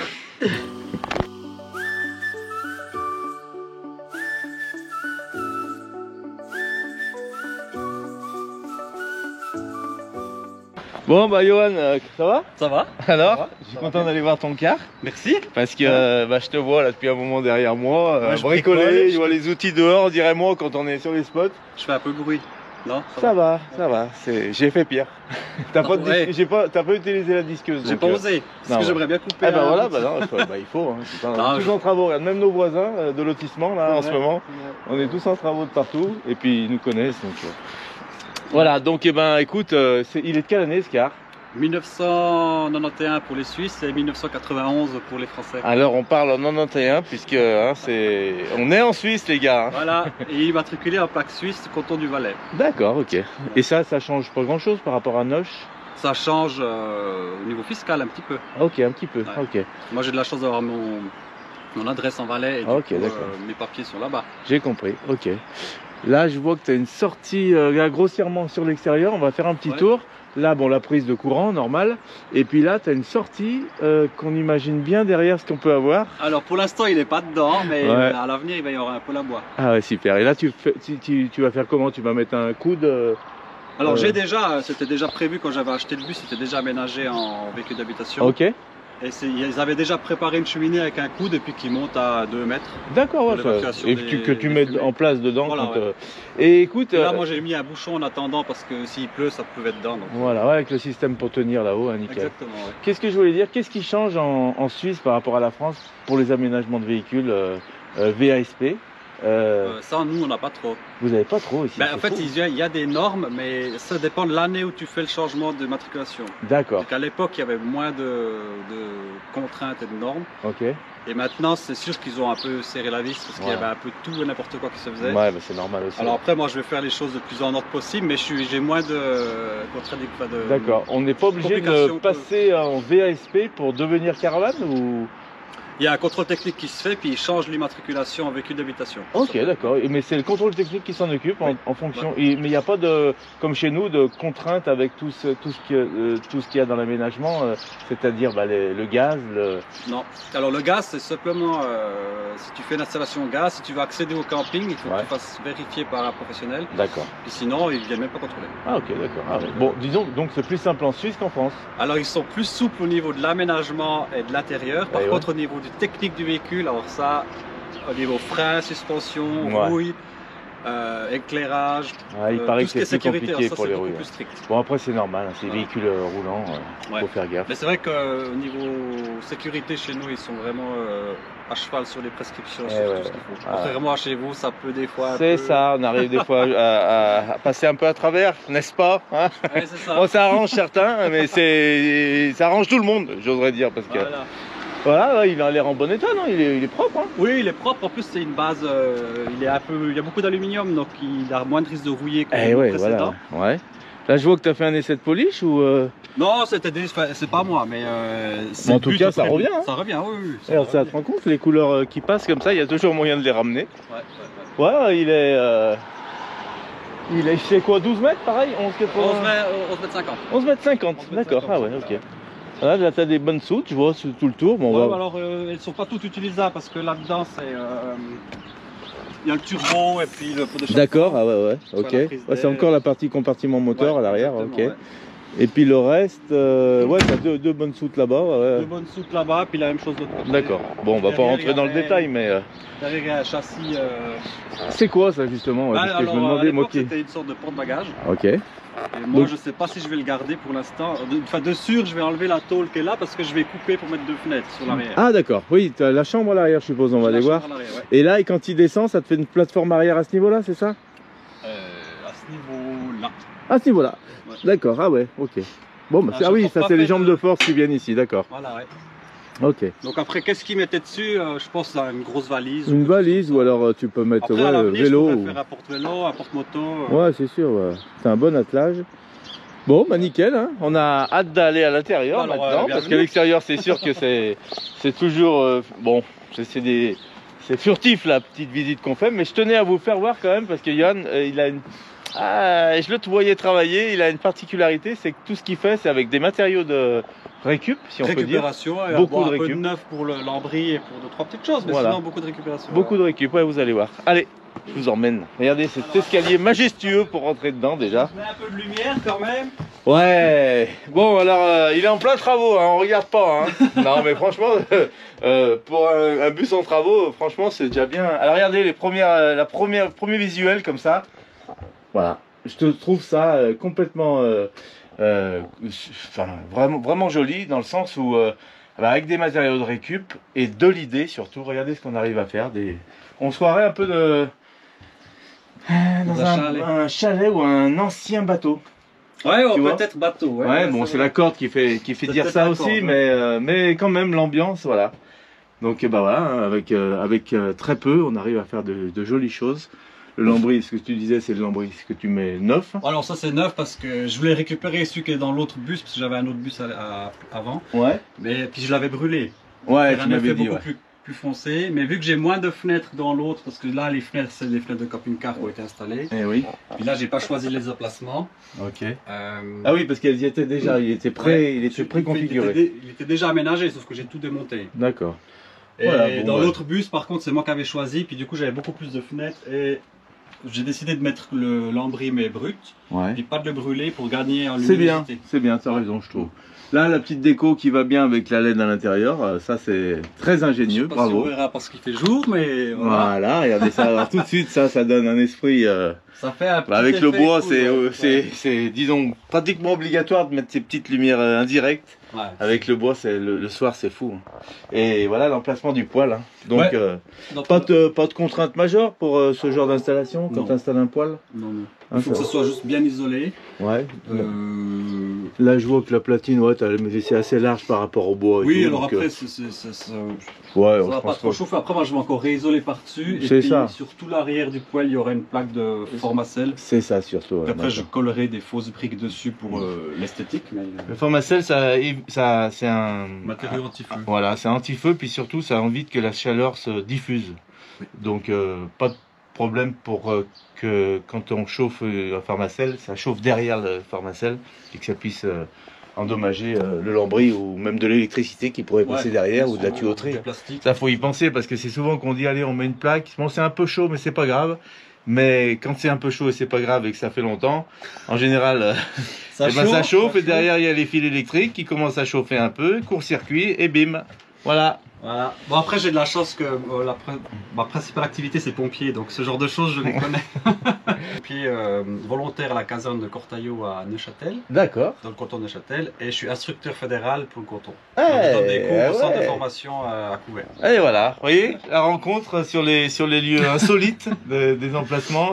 Bon bah Johan, ça va? Ça va? Alors, je suis content d'aller voir ton car, Merci. parce que bah, je te vois là depuis un moment derrière moi, Ouais, je bricoler, bricole, je vois les outils dehors, on dirait moi quand on est sur les spots. Je fais un peu de bruit. Non? Ça va, j'ai fait pire. T'as pas, Ouais. t'as pas utilisé la disqueuse. J'ai donc, pas osé. Parce non, que ouais. j'aimerais bien couper. Ah bah un voilà, bout. bah non, il faut. Hein. C'est pas- Non, on est tous en travaux, regarde, même nos voisins de lotissement là en ce moment, on est tous en travaux de partout et puis ils nous connaissent donc. Voilà, donc eh ben écoute, il est de quelle année ce car? 1991 pour les Suisses et 1991 pour les Français. Alors on parle en 91 puisque hein, on est en Suisse les gars. Hein. Voilà, et immatriculé en plaque suisse, canton du Valais. D'accord, ok. Et ça change pas grand chose par rapport à Noche? Ça change au niveau fiscal un petit peu. Ok, un petit peu, Ouais. ok. Moi j'ai de la chance d'avoir mon adresse en Valais et du Ok, coup, d'accord. mes papiers sont là-bas. J'ai compris, ok. Là, je vois que tu as une sortie là, grossièrement sur l'extérieur. On va faire un petit Ouais. tour. Là, bon, la prise de courant, normal. Et puis là, tu as une sortie qu'on imagine bien derrière ce qu'on peut avoir. Alors pour l'instant il n'est pas dedans, mais Ouais. à l'avenir il va y avoir un peu la bois. Ah ouais, super. Et là, tu vas faire comment? Tu vas mettre un coude Alors c'était déjà prévu quand j'avais acheté le bus, c'était déjà aménagé en véhicule d'habitation. Ok. Et ils avaient déjà préparé une cheminée avec un coude et puis qui monte à 2 mètres. D'accord, ouais, Pour ça- l'évacuation et des- que tu des mets fumées. en place dedans. Voilà, quand, ouais. Et écoute, Et là, moi j'ai mis un bouchon en attendant parce que s'il pleut, ça pouvait être dedans. Donc, voilà, ouais, avec le système pour tenir là-haut, hein, nickel. exactement. Ouais. Qu'est-ce que je voulais dire? Qu'est-ce qui change en Suisse par rapport à la France pour les aménagements de véhicules VASP? Ça, nous, on n'a pas trop. Vous n'avez pas trop ici. Ben, c'est en fait, fou. il y a des normes, mais ça dépend de l'année où tu fais le changement de matriculation. D'accord, Donc à l'époque, il y avait moins de contraintes et de normes. ok. Et maintenant, c'est sûr qu'ils ont un peu serré la vis parce qu'il y Ouais. avait un peu tout et n'importe quoi qui se faisait. Ouais, bah, c'est normal aussi. Alors après, moi, je vais faire les choses le plus en ordre possible, mais j'ai moins de contradictions. D'accord, on n'est pas obligé de complications passer en VASP pour devenir caravane ou... Il y a un contrôle technique qui se fait, puis ils changent l'immatriculation en véhicule d'habitation. Ok, d'accord. Mais c'est le contrôle technique qui s'en occupe Oui. en fonction. Mais il n'y a pas de, comme chez nous, de contraintes avec tout ce qu'il y a dans l'aménagement, c'est-à-dire bah, le gaz, Non. Alors le gaz, c'est simplement, si tu fais une installation gaz, si tu veux accéder au camping, il faut que Ouais. tu fasses vérifier par un professionnel. D'accord. Puis sinon, ils ne viennent même pas contrôler. Ah ok, d'accord. Ah, ouais. Bon, disons donc c'est plus simple en Suisse qu'en France. Alors ils sont plus souples au niveau de l'aménagement et de l'intérieur. Par Ouais, contre, au niveau du technique du véhicule, alors ça, au niveau frein, suspension, Ouais. rouille, éclairage, Ah, il paraît tout que ce qui est c'est plus sécurité, compliqué alors ça pour c'est les beaucoup roues. plus strict. Bon après c'est normal, hein, c'est des Voilà. véhicules roulants, Ouais. faut faire gaffe. Mais c'est vrai qu'au niveau sécurité chez nous, ils sont vraiment à cheval sur les prescriptions, Eh sur ouais, tout ce qu'il faut. ouais. Contrairement à chez vous, ça peut des fois. un C'est peu- ça, on arrive des fois à passer un peu à travers, n'est-ce pas hein? Ouais, c'est ça. Bon, ça arrange certains, mais ça arrange tout le monde, j'oserais dire, parce que Voilà. voilà, il a l'air en bon état, non il est propre. Hein. Oui, il est propre. En plus, c'est une base. Il y a beaucoup d'aluminium, donc il a moins de risque de rouiller que Eh le ouais, précédent. voilà. Ouais. Là, je vois que tu as fait un essai de polish ou. Non, c'est pas moi, mais c'est Mais en le tout but cas, au ça très- revient, hein. Ça revient, oui. oui, ça Alors, revient. ça te rend compte, les couleurs qui passent comme ça, il y a toujours moyen de les ramener. Ouais, ouais, ouais. Ouais, il est. C'est quoi, 12 mètres pareil 11,80 11 mètres 50. 11 mètres 50, 11 mètres d'accord. 50, Ah ouais, ok. Voilà, là, tu as des bonnes soutes, je vois, sur tout le tour. Bon, Ouais, on bah va... alors, elles sont pas toutes utilisables parce que là-dedans, il y a le turbo et puis le pot de champagne. D'accord, ah ouais, ouais, Soit ok. la prise Ouais, c'est d'air. encore la partie compartiment moteur Ouais, à l'arrière, exactement, ok. ouais. Et puis le reste, ouais, t'as deux bonnes soutes là-bas, ouais. Deux bonnes soutes là-bas, puis la même chose de l'autre côté. D'accord. Bon, on va pas Derrière, rentrer dans le il y avait- détail, mais Derrière, il y a un châssis. c'est quoi ça justement ouais, Bah, parce que je alors, me à demandais moi l'époque, qui. c'était une sorte de porte-bagages. Ok. Et moi, Donc- je sais pas si je vais le garder pour l'instant. Enfin, de sûr, je vais enlever la tôle qui est là parce que je vais couper pour mettre deux fenêtres sur l'arrière. Ah d'accord. Oui, t'as la chambre à l'arrière, je suppose. On va La aller voir. chambre à l'arrière, ouais. Et là, et quand il descend, ça te fait une plateforme arrière à ce niveau-là, c'est ça? À ce niveau-là. À ce niveau-là. Ouais. D'accord. Ah ouais. Ok. Bon, bah, Ah, ah je oui, pense ça pas c'est les fait jambes de- de force qui viennent ici. D'accord. Voilà, ouais. Ok. Donc après, qu'est-ce qu'ils mettaient dessus Je pense à une grosse valise. Une valise ou alors tu peux mettre Après, à ouais, l'avenir, vélo. je ou- pourrais faire un porte-vélo, un porte-moto. Ouais, c'est sûr. Ouais. C'est un bon attelage. Bon, bah nickel. Hein. On a hâte d'aller à l'intérieur Alors, maintenant, parce bienvenue. qu'à l'extérieur, c'est sûr que c'est toujours bon. C'est furtif la petite visite qu'on fait, mais je tenais à vous faire voir quand même parce que Yann, il a une. Ah, je le voyais travailler. Il a une particularité, c'est que tout ce qu'il fait, c'est avec des matériaux de récup, si on peut dire. Récupération, et Beaucoup bon, de un peu récup. de neuf pour lambris et pour deux, trois petites choses, mais Voilà. sinon beaucoup de récupération. Beaucoup de récup. Ouais, vous allez voir. Allez, je vous emmène. Regardez cet escalier majestueux pour rentrer dedans déjà. Je mets un peu de lumière quand même. Ouais. Bon, alors il est en plein travaux. Hein, on regarde pas. Hein. Non, mais franchement, pour un bus en travaux, franchement, c'est déjà bien. Alors regardez les premier visuel comme ça. Voilà. Je te trouve ça complètement, vraiment joli dans le sens où, avec des matériaux de récup et de l'idée surtout. Regardez ce qu'on arrive à faire. On se croirait un peu dans un chalet ou un ancien bateau. Ouais, Tu vois peut-être bateau. Ouais, bon, c'est la corde qui fait C'est dire peut-être ça la aussi, corde, mais quand même l'ambiance, voilà. Donc bah voilà, hein, avec très peu, on arrive à faire de jolies choses. Le lambris, ce que tu disais, c'est le lambris que tu mets neuf. Alors ça c'est neuf parce que je voulais récupérer celui qui est dans l'autre bus parce que j'avais un autre bus avant, Ouais. mais puis je l'avais brûlé. Ouais, Faire tu un effet m'avais dit. beaucoup Ouais. plus foncé, mais vu que j'ai moins de fenêtres dans l'autre, parce que là les fenêtres c'est des fenêtres de camping-car qui ont été installées, Eh oui. puis là j'ai pas choisi les emplacements. Ok. Euh, Ah oui, parce qu'elles y étaient déjà, il était prêt, il était préconfiguré. Il était déjà aménagé, sauf que j'ai tout démonté. D'accord. Et Voilà, bon, dans ouais. l'autre bus, par contre, c'est moi qui avais choisi, puis du coup j'avais beaucoup plus de fenêtres et j'ai décidé de mettre le lambris mais brut, Ouais. et pas de le brûler pour gagner en C'est bien, luminosité. c'est bien, t'as raison, je trouve. Là, la petite déco qui va bien avec la LED à l'intérieur, ça c'est très Je ingénieux, sais pas bravo. si on verra parce qu'il fait jour, mais voilà. Voilà, regardez ça. Alors tout de suite, ça donne un esprit. Ça fait un petit Avec le effet bois, cool, ouais. c'est, disons, pratiquement obligatoire de mettre ces petites lumières indirectes. Ouais. Avec le bois, le soir, c'est fou. Hein. Et voilà l'emplacement du poêle. Hein. Donc, Ouais. pas de contrainte majeure pour ce genre d'installation quand Non. tu installes un poêle. Non, non. Hein, Il faut que ça ce soit juste bien isolé. Ouais. Euh, Là, je vois que la platine, ouais, c'est assez large par rapport au bois. Et Oui, tout, alors donc, après, ouais, ça je va pas pense trop chauffer. Après, moi, je vais encore réisoler par-dessus. Et C'est puis, ça. sur tout l'arrière du poêle, il y aura une plaque de Formacell. C'est ça surtout. Ouais, Puis après, je d'accord. collerai des fausses briques dessus pour l'esthétique. Mais Le Formacell, ça, c'est un matériau anti-feu. Voilà, c'est anti-feu, puis surtout, ça évite que la chaleur se diffuse. Oui. Donc, pas de problème pour que quand on chauffe un Formacell, ça chauffe derrière le Formacell et que ça puisse endommager le lambris ou même de l'électricité qui pourrait passer derrière ou de la tuyauterie. Du plastique. Ça, faut y penser parce que c'est souvent qu'on dit allez, on met une plaque. Bon, c'est un peu chaud, mais c'est pas grave. Mais quand c'est un peu chaud et c'est pas grave et que ça fait longtemps, en général, ça chauffe et derrière il y a les fils électriques qui commencent à chauffer un peu, court-circuit et bim, voilà. Voilà. Bon, après, j'ai de la chance que ma principale activité, c'est pompier. Donc, ce genre de choses, je les connais. Puis, volontaire à la caserne de Cortaillot à Neuchâtel, D'accord. dans le canton de Neuchâtel. Et je suis instructeur fédéral pour le canton. Eh, Donc, je donne des cours au centre de ouais. formation à Couvert. Et voilà, vous voyez, la rencontre sur les lieux insolites des emplacements.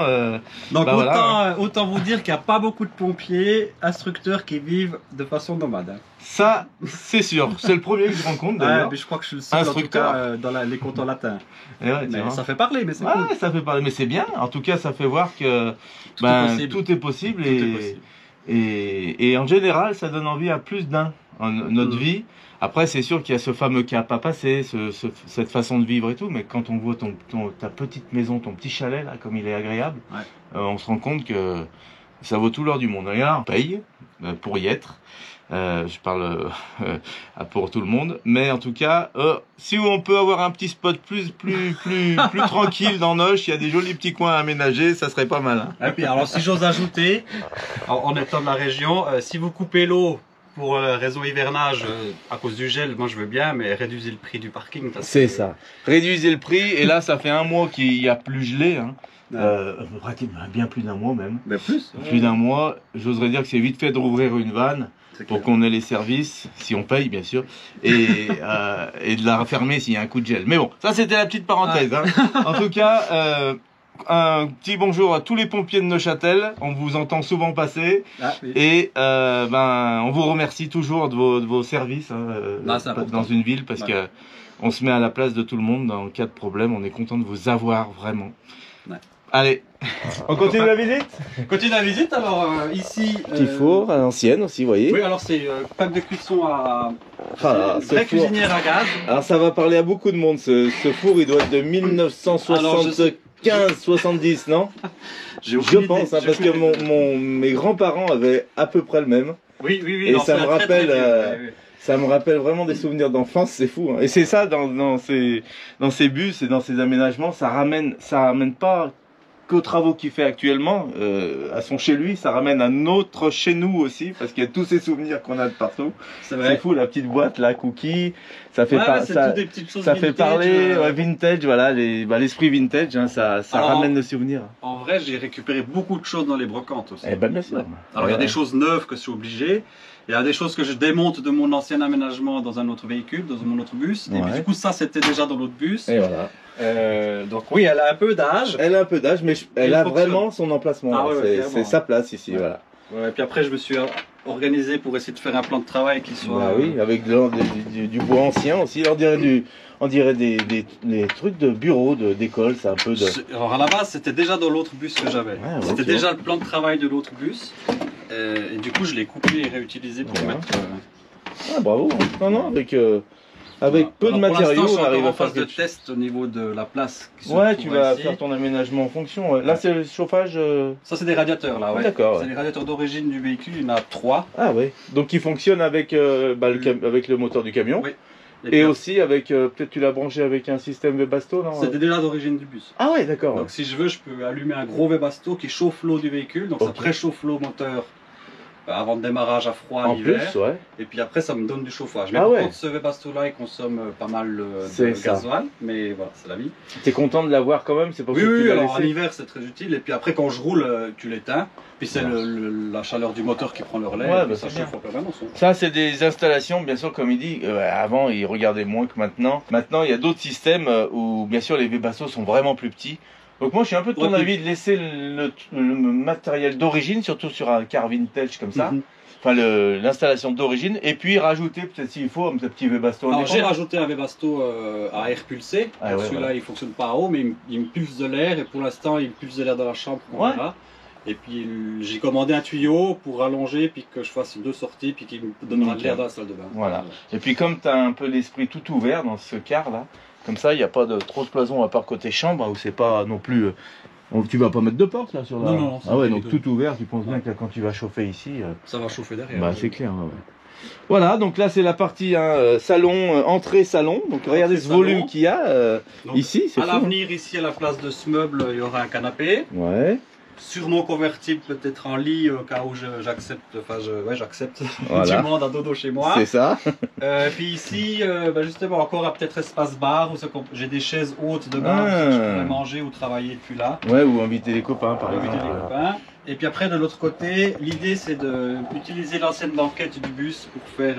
Donc, Bah, voilà. autant vous dire qu'il n'y a pas beaucoup de pompiers, instructeurs qui vivent de façon nomade. Hein. Ça, c'est sûr. C'est le premier que je rencontre d'ailleurs. Mais je crois que je suis le seul, en tout Instructeur. cas, dans les cantons latins. Et ouais, tu Mais vois. ça fait parler, mais c'est Ouais, cool. ça fait parler, mais c'est bien. En tout cas, ça fait voir que Tout est possible. tout est possible, Tout est possible. et en général, ça donne envie à plus d'un en notre vie. Après, c'est sûr qu'il y a ce fameux cap à passer, cette façon de vivre et tout, mais quand on voit ta petite maison, ton petit chalet, là, comme il est agréable, Ouais. on se rend compte que ça vaut tout l'or du monde. Regarde, on paye pour y être. Je parle pour tout le monde, mais en tout cas, si on peut avoir un petit spot plus tranquille dans Noche, il y a des jolis petits coins à aménager, ça serait pas mal. Hein. Et puis, alors, si j'ose ajouter, en étant de la région, si vous coupez l'eau pour le réseau hivernage à cause du gel, moi je veux bien, mais réduisez le prix du parking. parce C'est que- ça. Réduisez le prix, et là, ça fait un mois qu'il n'y a plus gelé. Hein. Pratiquement bien plus d'un mois même. Mais plus. Plus d'un mois, j'oserais dire que c'est vite fait de rouvrir une vanne C'est pour clair. qu'on ait les services, si on paye bien sûr, et de la refermer s'il y a un coup de gel. Mais bon, ça c'était la petite parenthèse. Hein. En tout cas, un petit bonjour à tous les pompiers de Neuchâtel, on vous entend souvent passer, Ah, oui. et on vous remercie toujours de vos services Non, c'est important. dans une ville, parce Ouais. que on se met à la place de tout le monde dans le cas de problème, on est content de vous avoir vraiment. Ouais. Allez, on continue la visite. Continue la visite, alors ici. Petit four à l'ancienne aussi, vous voyez. Oui, alors c'est plaque de cuisson à. Ah là, ce vraie four. cuisinière à gaz. Alors ça va parler à beaucoup de monde, ce four il doit être de 1975-70, non? J'ai Je pense, hein, parce que mes grands-parents avaient à peu près le même. Oui, oui, oui. Et non, ça c'est me un très, très rappelle, vieux, oui, oui. Ça me rappelle vraiment des souvenirs d'enfance, c'est fou. Hein. Et c'est ça, dans ces bus et dans ces aménagements, ça ramène pas qu'aux travaux qu'il fait actuellement, à son chez lui, ça ramène à notre chez nous aussi, parce qu'il y a tous ces souvenirs qu'on a de partout. C'est C'est vrai. fou, la petite boîte, la cookie, ça fait Ouais, pas, c'est ça, toutes des petites choses ça fait vintage, parler, ouais, vintage, voilà, l'esprit vintage, hein, ça Alors, ramène le souvenir. En vrai, j'ai récupéré beaucoup de choses dans les brocantes aussi. Eh ben, bien sûr. Alors, il y a des choses neuves que je suis obligé. Il y a des choses que je démonte de mon ancien aménagement dans un autre véhicule, dans mon autre bus. Et puis, Ouais. du coup, ça, c'était déjà dans l'autre bus. Et voilà. Donc, oui, elle a un peu d'âge. Elle a un peu d'âge, mais elle Elle a fonctionne. vraiment son emplacement. Ah là. ouais, C'est- clairement. c'est sa place ici, Ouais. voilà. Ouais, puis après, je me suis organisé pour essayer de faire un plan de travail qui soit. Bah oui, avec du bois ancien aussi. On dirait des trucs de bureau, d'école, c'est un peu de. Alors à la base, c'était déjà dans l'autre bus que j'avais. Ouais, C'était ok. déjà le plan de travail de l'autre bus. Et du coup, je l'ai coupé et réutilisé pour Ouais. mettre. Ah bravo. Non, non, avec peu voilà. de Alors, pour matériaux, l'instant, je suis on arrive encore à en faire phase de quelque chose. test au niveau de la place. Qui se Ouais, tu trouvera vas ici. faire ton aménagement en fonction. Ouais. Là, c'est le chauffage. Ça, c'est des radiateurs là, ouais. D'accord, C'est ouais. les radiateurs d'origine du véhicule. Il y en a 3. Ah ouais. Donc il fonctionne avec avec le moteur du camion. Oui. Et puis, aussi avec peut-être tu l'as branché avec un système Webasto, non? C'était déjà d'origine du bus. Ah ouais, d'accord. Donc si je veux, je peux allumer un gros Webasto qui chauffe l'eau du véhicule. Donc ça Ok. préchauffe l'eau moteur avant le démarrage à froid En l'hiver. plus, ouais. Et puis après, ça me donne du chauffage. Mais Ah par ouais. contre, ce Webasto-là, il consomme pas mal de C'est ça. gasoil. Mais voilà, c'est la vie. T'es content de l'avoir quand même, c'est pas Oui, que tu oui, l'as alors en laissé. hiver, c'est très utile. Et puis après, quand je roule, tu l'éteins. Puis c'est Ouais. la chaleur du moteur qui prend le relais. Ouais, et puis bah, ça c'est bien. chauffe en permanence. Ça, c'est des installations, bien sûr, comme il dit. Avant, il regardait moins que maintenant. Maintenant, il y a d'autres systèmes où, bien sûr, les Webasto sont vraiment plus petits. Donc moi, je suis un peu de ton Ouais, avis de laisser le matériel d'origine, surtout sur un car vintage comme ça. Mhm. Enfin, l'installation d'origine. Et puis rajouter, peut-être s'il faut, un petit Webasto. Alors j'ai indépendant. rajouté un Webasto à air pulsé. Ah Donc ouais, celui-là, voilà. il fonctionne pas à eau, mais il me pulse de l'air. Et pour l'instant, il pulse de l'air dans la chambre. On Ouais. verra. Et puis j'ai commandé un tuyau pour rallonger, puis que je fasse 2 sorties, puis qu'il me donnera de Nickel. l'air dans la salle de bain. Voilà. Et puis comme tu as un peu l'esprit tout ouvert dans ce car là, comme ça il n'y a pas de trop de cloison à part côté chambre, hein, où c'est pas non plus... tu vas pas mettre de porte là sur la... Non, non, c'est Ah ouais, pas donc du tout. tout ouvert, tu penses bien que quand tu vas chauffer ici... Ça va chauffer derrière. bah c'est clair, ouais, ouais. Voilà, donc là c'est la partie hein, salon, entrée salon. Donc regardez ce salon. volume qu'il y a Donc, ici, c'est à fou. l'avenir, ici, à la place de ce meuble, il y aura un canapé. Ouais, Sûrement convertible peut-être en lit au cas où j'accepte, j'accepte Voilà. du monde à dodo chez moi. c'est ça. Puis ici, justement, encore un peut-être espace bar où j'ai des chaises hautes de bar Ah. où je pourrais manger ou travailler depuis là. Ouais, ou inviter les copains par Pour éviter exemple. les copains. Et puis après, de l'autre côté, l'idée c'est d'utiliser l'ancienne banquette du bus pour faire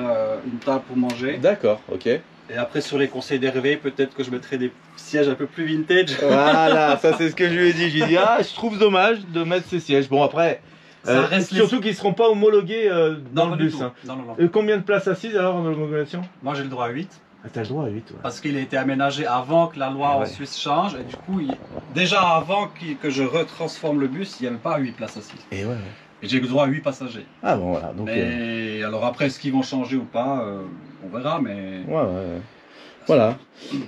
une table pour manger. D'accord, ok. Et après, sur les conseils d'Hervé, peut-être que je mettrai des sièges un peu plus vintage. Voilà, ça c'est ce que je lui ai dit. J'ai dit, ah, je trouve dommage de mettre ces sièges. Bon, après, Ça reste les- surtout qu'ils ne seront pas homologués dans Non, le pas du bus. tout. Hein. Non, non, non. Combien de places assises alors en homologation? Moi, j'ai le droit à 8. Ah, t'as le droit à 8, ouais. Parce qu'il a été aménagé avant que la loi Ah en ouais. Suisse change. Et du coup, déjà avant que je retransforme le bus, il n'y avait pas 8 places assises. Et ouais, ouais. Et j'ai le droit à 8 passagers. Ah bon, voilà. Donc, Mais alors après, est-ce qu'ils vont changer ou pas on verra, mais... ouais, ouais, ouais. Voilà.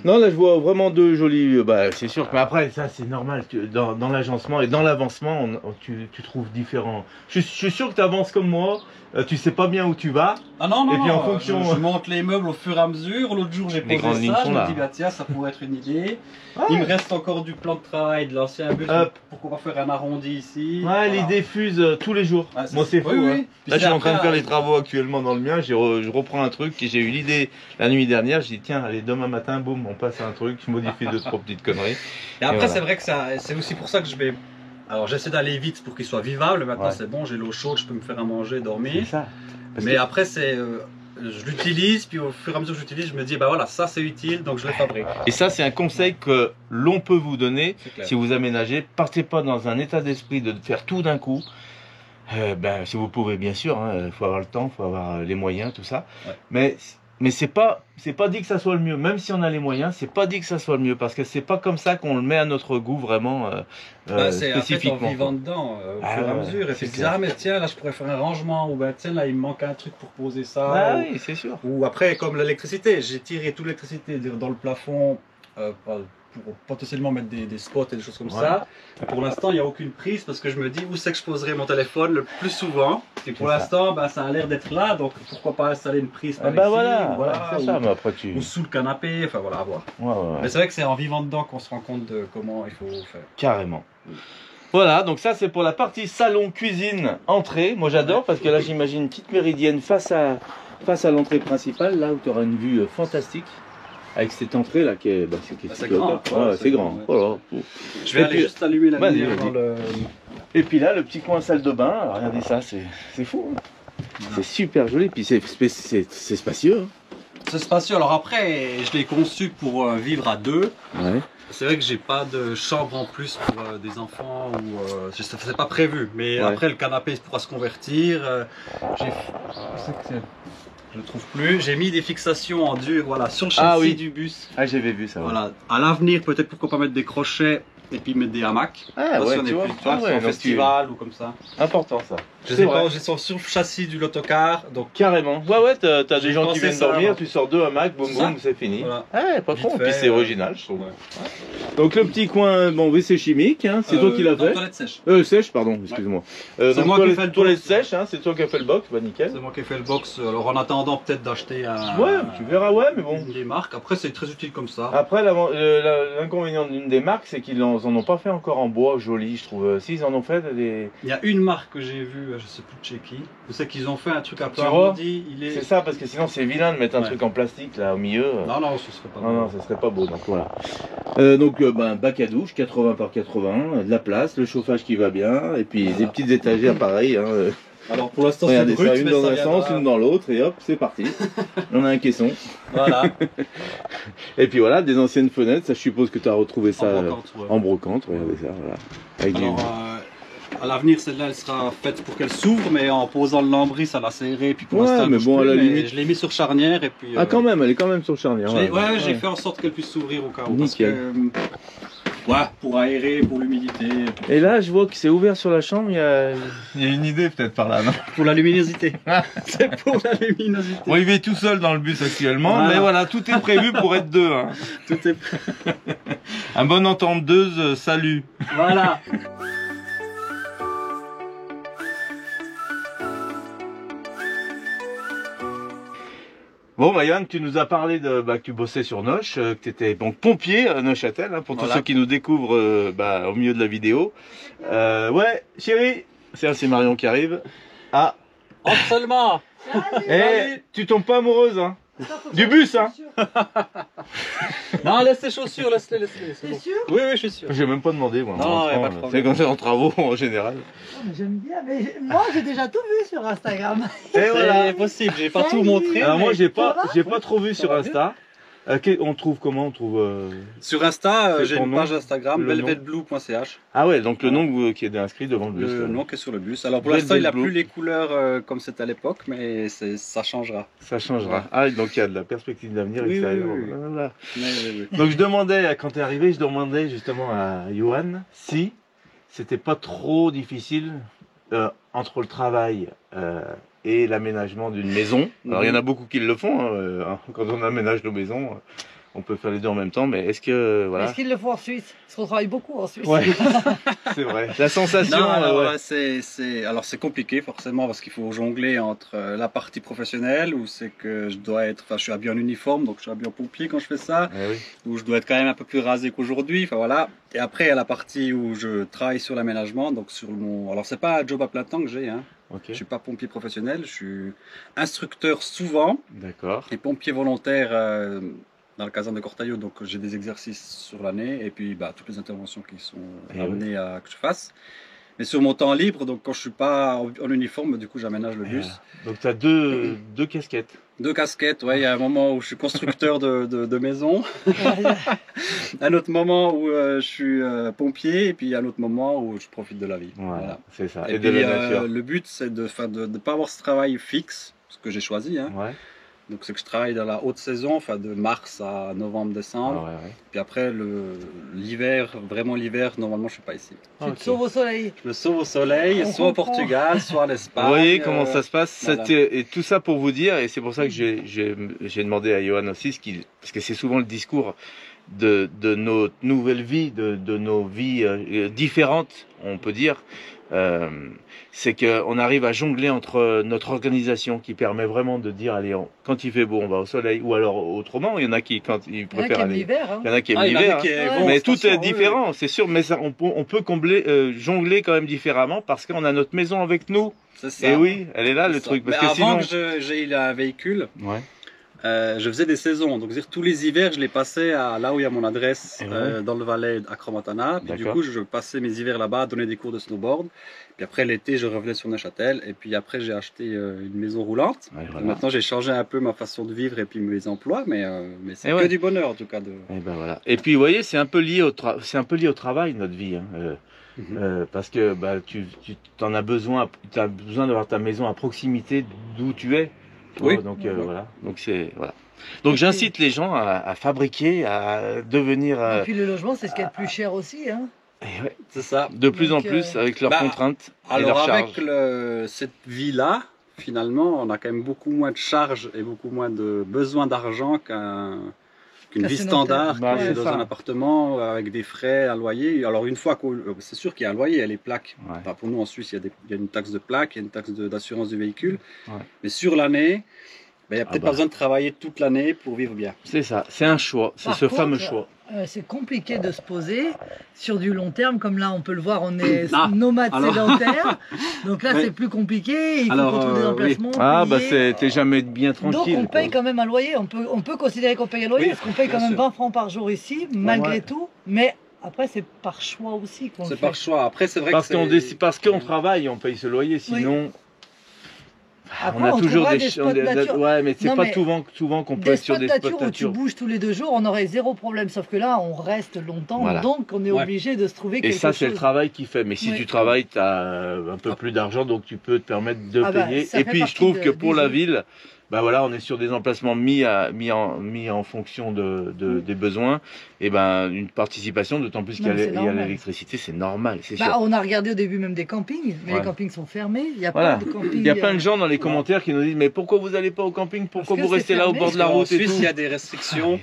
Non, là, je vois vraiment deux jolis. Bah, c'est sûr. Mais après, ça, c'est normal. Dans l'agencement et dans l'avancement, tu trouves différents. Je suis sûr que tu avances comme moi. Tu sais pas bien où tu vas. Ah non, non, Et puis, en non, fonction- je monte les meubles au fur et à mesure. L'autre jour, j'ai Les posé grandes lignes ça, sont je là. me dis, bah tiens, ça pourrait être une idée. Ah, Il me reste encore du plan de travail de l'ancien bus. Hop. Pourquoi pas faire un arrondi ici? ouais, Voilà. l'idée fuse tous les jours. Ouais, Moi, c'est fou. oui, oui. Hein. Puis Là, je c'est suis en train de après, faire les travaux actuellement dans le mien. Je reprends un truc et j'ai eu l'idée la nuit dernière. J'ai dit, tiens, allez, demain matin, boum, on passe à un truc. Je modifie deux, trois petites conneries. Et après, voilà. c'est vrai que c'est aussi pour ça que je vais. Alors, j'essaie d'aller vite pour qu'il soit vivable. Maintenant, Ouais. c'est bon, j'ai l'eau chaude, je peux me faire à manger, dormir. C'est ça. Parce Mais que- après, je l'utilise, puis au fur et à mesure que j'utilise, je me dis, bah voilà, ça c'est utile, donc je le fabrique. Et ça, c'est un conseil que l'on peut vous donner C'est clair. si vous aménagez. Partez pas dans un état d'esprit de faire tout d'un coup. Si vous pouvez, bien sûr, il faut avoir le temps, il faut avoir les moyens, tout ça. Ouais. Mais c'est pas dit que ça soit le mieux. Même si on a les moyens, c'est pas dit que ça soit le mieux parce que c'est pas comme ça qu'on le met à notre goût vraiment Bah, c'est en fait en spécifiquement. vivant dedans au Ah fur et à ouais, mesure. Et c'est puis clair. ah mais tiens là je pourrais faire un rangement ou ben tiens là il me manque un truc pour poser ça. Ah ou, oui, c'est sûr. ou après comme l'électricité, j'ai tiré toute l'électricité dans le plafond pour potentiellement mettre des spots et des choses comme Ouais. ça. Et pour l'instant il n'y a aucune prise parce que je me dis où c'est que je poserai mon téléphone le plus souvent. Et pour C'est ça. l'instant bah, ça a l'air d'être là donc pourquoi pas installer une prise par Ah bah ici, voilà, voilà, c'est ou, ça. Mais après tu. ou sous le canapé, enfin voilà à voir. Ouais, ouais, ouais. Mais c'est vrai que c'est en vivant dedans qu'on se rend compte de comment il faut faire. Carrément. Voilà, donc ça c'est pour la partie salon, cuisine, entrée. Moi j'adore parce que là j'imagine une petite méridienne face à l'entrée principale, là où tu auras une vue fantastique. Avec cette entrée là qui est, C'est grand, Ouais, ouais, c'est c'est grand. grand, ouais. Voilà. Je vais Et aller puis- juste allumer la Vas-y, lumière vas-y. dans le... Et puis là le petit coin salle de bain, alors, regardez ça, c'est fou. Hein. Voilà. C'est super joli, puis c'est spacieux. C'est spacieux. Alors après, je l'ai conçu pour vivre à deux. Hein. Ouais. C'est vrai que j'ai pas de chambre en plus pour des enfants ou c'est pas prévu. Mais Ouais. après, le canapé pourra se convertir. Je ne trouve plus. J'ai mis des fixations en dur, voilà, sur le châssis Ah oui. du bus. Ah j'avais vu ça. Ouais. Voilà. À l'avenir, peut-être pourquoi pas mettre des crochets et puis mettre des hamacs. Ah Parce ouais, qu'on est tu vois. plus, tu vois, Ah sur ouais, un donc tu- festival ou comme ça. Important ça. Je C'est sais vrai. pas, j'ai sur le châssis du l'autocar, donc Carrément. Ouais, t'as des J'ai gens qui pensé viennent ça, dormir, moi. tu sors deux hamacs, boum C'est ça. boum, c'est fini. voilà. Ouais, pas Vite con. Et puis fait, c'est original, je trouve. Ouais. Donc le petit coin, bon, WC chimique, hein, c'est toi qui l'as dans la fait. toilette sèche. Sèche, pardon, excuse-moi. C'est donc moi qui toilette, fais le toilette box. sèche, hein, c'est toi qui as fait le box, bah nickel. C'est moi qui ai fait le box. Alors en attendant peut-être d'acheter un. Ouais, tu verras, ouais, mais bon. Des marques. Après c'est très utile comme ça. Après, l'inconvénient d'une des marques, c'est qu'ils ont en ont pas fait encore en bois joli, je trouve. Si, ils en ont fait des. Il y a une marque que j'ai vue, je sais plus de chez qui. Je sais qu'ils ont fait un truc un peu Tu vois, arrondi. C'est ça, parce que sinon c'est vilain de mettre un Ouais. truc en plastique là au milieu. Non, non, ce serait pas Non, bon. non, ça serait pas beau. Donc voilà. Bac à douche, 80 par 80, de la place, le chauffage qui va bien, et puis des petites étagères pareilles. Hein. Alors pour l'instant, c'est Regardez brut, ça, une mais dans ça un sens, viendra. une dans l'autre, et hop, c'est parti. On a un caisson. Voilà. Et puis voilà, des anciennes fenêtres, ça je suppose que tu as retrouvé ça En brocante, ouais. en brocante, regardez ça, voilà. Avec du- Alors, à l'avenir, celle-là, elle sera faite pour qu'elle s'ouvre, mais en posant le lambris, ça l'a serré. Puis pour Ouais, l'instant, elle mais bouge bon, à plus, la mais limite- je l'ai mis sur charnière et puis. Ah quand même, elle est quand même sur le charnière. J'ai fait en sorte qu'elle puisse s'ouvrir au cas où. Parce Nickel. que, ouais, pour aérer, pour l'humidité, Et là, je vois que c'est ouvert sur la chambre, il y a une idée peut-être par là, non? pour la luminosité. C'est pour la luminosité. Bon, il vit tout seul dans le bus actuellement, Voilà. mais voilà, tout est prévu pour être deux. Hein. Tout est. Un bon entendeuse, salut. Voilà. Bon, bah, Yann, tu nous as parlé que tu bossais sur Noche, que tu étais donc pompier à Neuchâtel, hein, pour tous Voilà. ceux qui nous découvrent au milieu de la vidéo. Ouais, chérie, c'est Marion qui arrive. Ah, Entre seulement. et tu tombes pas amoureuse, hein? Du bus, hein? Non, laisse les chaussures, laisse-les. T'es bon. sûr? Oui, oui, je suis sûr. J'ai même pas demandé, moi. Non, en y a rentrant, pas de là. problème. C'est comme ça en travaux en général. Oh, mais j'aime bien, mais moi j'ai déjà tout vu sur Instagram. Et voilà. C'est possible, j'ai pas Ça tout y est. montré. Alors moi, mais- j'ai pas trop vu sur va Insta. On trouve comment? On trouve. Sur Insta, C'est j'ai ton une nom, page Instagram, le nom. velvetblue.ch. Ah ouais, donc le Voilà. nom qui est inscrit devant le bus. Le là. nom qui est sur le bus. Alors pour Velvet l'instant, il n'a Blue. plus les couleurs comme c'était à l'époque, mais ça changera. Ça changera. Ah, donc il y a de la perspective d'avenir Oui, extérieur. oui, oui. Voilà. Mais- Donc je demandais, quand tu es arrivé, je demandais justement à Johan si c'était pas trop difficile entre le travail et l'aménagement d'une maison. Alors il y en a beaucoup qui le font, hein, quand on aménage nos maisons, on peut faire les deux en même temps, mais est-ce que voilà. Est-ce qu'ils le font en Suisse? Parce qu'on travaille beaucoup en Suisse. Ouais, c'est vrai. La sensation. Non, alors, ouais. c'est compliqué forcément parce qu'il faut jongler entre la partie professionnelle où c'est que je suis habillé en uniforme, donc je suis habillé en pompier quand je fais ça, Eh oui. où je dois être quand même un peu plus rasé qu'aujourd'hui. Enfin voilà. Et après, il y a la partie où je travaille sur l'aménagement, donc alors c'est pas un job à plein temps que j'ai, hein. Ok. Je suis pas pompier professionnel, je suis instructeur souvent D'accord. et pompier volontaire dans la caserne de Cortaillot, donc j'ai des exercices sur l'année et puis toutes les interventions qui sont Eh amenées à que je fasse. Mais sur mon temps libre, donc quand je suis pas en uniforme, du coup j'aménage le bus. Donc tu as deux casquettes. 2 casquettes, ouais, il y a un moment où je suis constructeur de maison, un autre moment où je suis pompier et puis un autre moment où je profite de la vie. Voilà, Voilà. c'est ça. Et, Et, de puis la nature. le but c'est de ne pas avoir ce travail fixe, ce que j'ai choisi, hein. Ouais. Donc c'est que je travaille dans la haute saison, enfin de mars à novembre, décembre. Ah ouais. Puis après l'hiver, vraiment l'hiver, normalement je suis pas ici. Tu te sauves au soleil. Je me sauve au soleil, On soit au comprend. Portugal, soit en Espagne. Vous voyez comment ça se passe, voilà. et tout ça pour vous dire, et c'est pour ça que j'ai demandé à Johan aussi, parce que c'est souvent le discours de nos nouvelles vies, de nos vies différentes, on peut dire, c'est qu'on arrive à jongler entre notre organisation qui permet vraiment de dire, allez, quand il fait beau, on va au soleil, ou alors autrement, il y en a qui, quand ils Il y en a préfèrent qui aiment aller, l'hiver. Hein. il y en a qui aiment Ah, il y en a l'hiver, qui hein. vont en mais tout station, est oui, différent, c'est sûr, mais ça, on peut jongler quand même différemment parce qu'on a notre maison avec nous. C'est ça. Et oui, elle est là le C'est ça. truc. Parce Mais que avant sinon. que j'ai eu un véhicule, Ouais. je faisais des saisons. Donc c'est-à-dire, tous les hivers, je les passais là où il y a mon adresse, Et ouais. dans le Valais à Cromatana. Puis du D'accord. coup, je passais mes hivers là-bas, donner des cours de snowboard. Puis après l'été, je revenais sur Neuchâtel. Et puis après, j'ai acheté une maison roulante. Ouais, Et voilà. maintenant, j'ai changé un peu ma façon de vivre et puis mes emplois, mais c'est Et que ouais. du bonheur en tout cas. Et ben voilà. Et puis vous voyez, c'est un peu lié au travail notre vie, hein. Parce que tu en as besoin, tu as besoin d'avoir ta maison à proximité d'où tu es. Tu Oui. vois, donc Ouais. voilà. Donc c'est voilà. Donc j'incite les gens à fabriquer, à devenir Et puis le logement, c'est ce qui est le plus cher aussi. Hein. et ouais, C'est ça. de plus en Donc, plus avec leurs bah, contraintes et Alors leurs avec charges. cette vie-là, finalement, on a quand même beaucoup moins de charges et beaucoup moins de besoin d'argent qu'une Qu'un vie sédentaire. standard Bah, qui est c'est dans ça. un appartement avec des frais, un loyer. Alors une fois c'est sûr qu'il y a un loyer, il y a les plaques. Ouais. Enfin, pour nous en Suisse, il y a une taxe de plaque, il y a une taxe d'assurance du véhicule. Ouais. Mais sur l'année, Mais il n'y a peut-être bah. pas besoin de travailler toute l'année pour vivre bien. C'est ça, c'est un choix, c'est Par ce contre, fameux choix. C'est compliqué de se poser sur du long terme, comme là on peut le voir, on est Ah, nomade alors. sédentaire, donc là Oui. c'est plus compliqué, il faut Alors, qu'on trouve des oui. emplacements. Ah bah payer. t'es jamais bien tranquille. Donc on paye quoi. quand même un loyer, on peut considérer qu'on paye un loyer, Oui, parce qu'on paye quand bien même sûr. 20 francs par jour ici, malgré Ouais. tout, mais après c'est par choix aussi qu'on le C'est fait. par choix. Après, c'est vrai Parce que qu'on c'est- décide, parce qu'on travaille, on paye ce loyer, sinon. Après, on a toujours trouvera des, des spots nature. ouais, mais c'est Non, pas mais souvent qu'on peut Des être sur spots des nature spots où tu nature. bouges tous les 2 jours, on aurait zéro problème, sauf que là on reste longtemps, Voilà. donc on est Ouais. obligé de se trouver Et quelque ça, chose. c'est le travail qui fait. Mais si Oui. tu travailles, tu as un peu plus d'argent, donc tu peux te permettre de Ah bah, payer. ça Et fait puis, je partie trouve que du pour la jeu. ville, bah voilà, on est sur des emplacements mis en fonction des besoins. Et ben, une participation, d'autant plus qu'il y Non, mais c'est a normal. l'électricité, c'est normal, c'est Bah, sûr. on a regardé au début même des campings, mais Ouais. les campings sont fermés, il n'y a Voilà. pas de camping. Il y a plein de gens dans les commentaires qui nous disent mais pourquoi vous n'allez pas au camping, pourquoi que vous c'est restez là au fermé. bord de la En route et Suisse, tout. il y a des restrictions.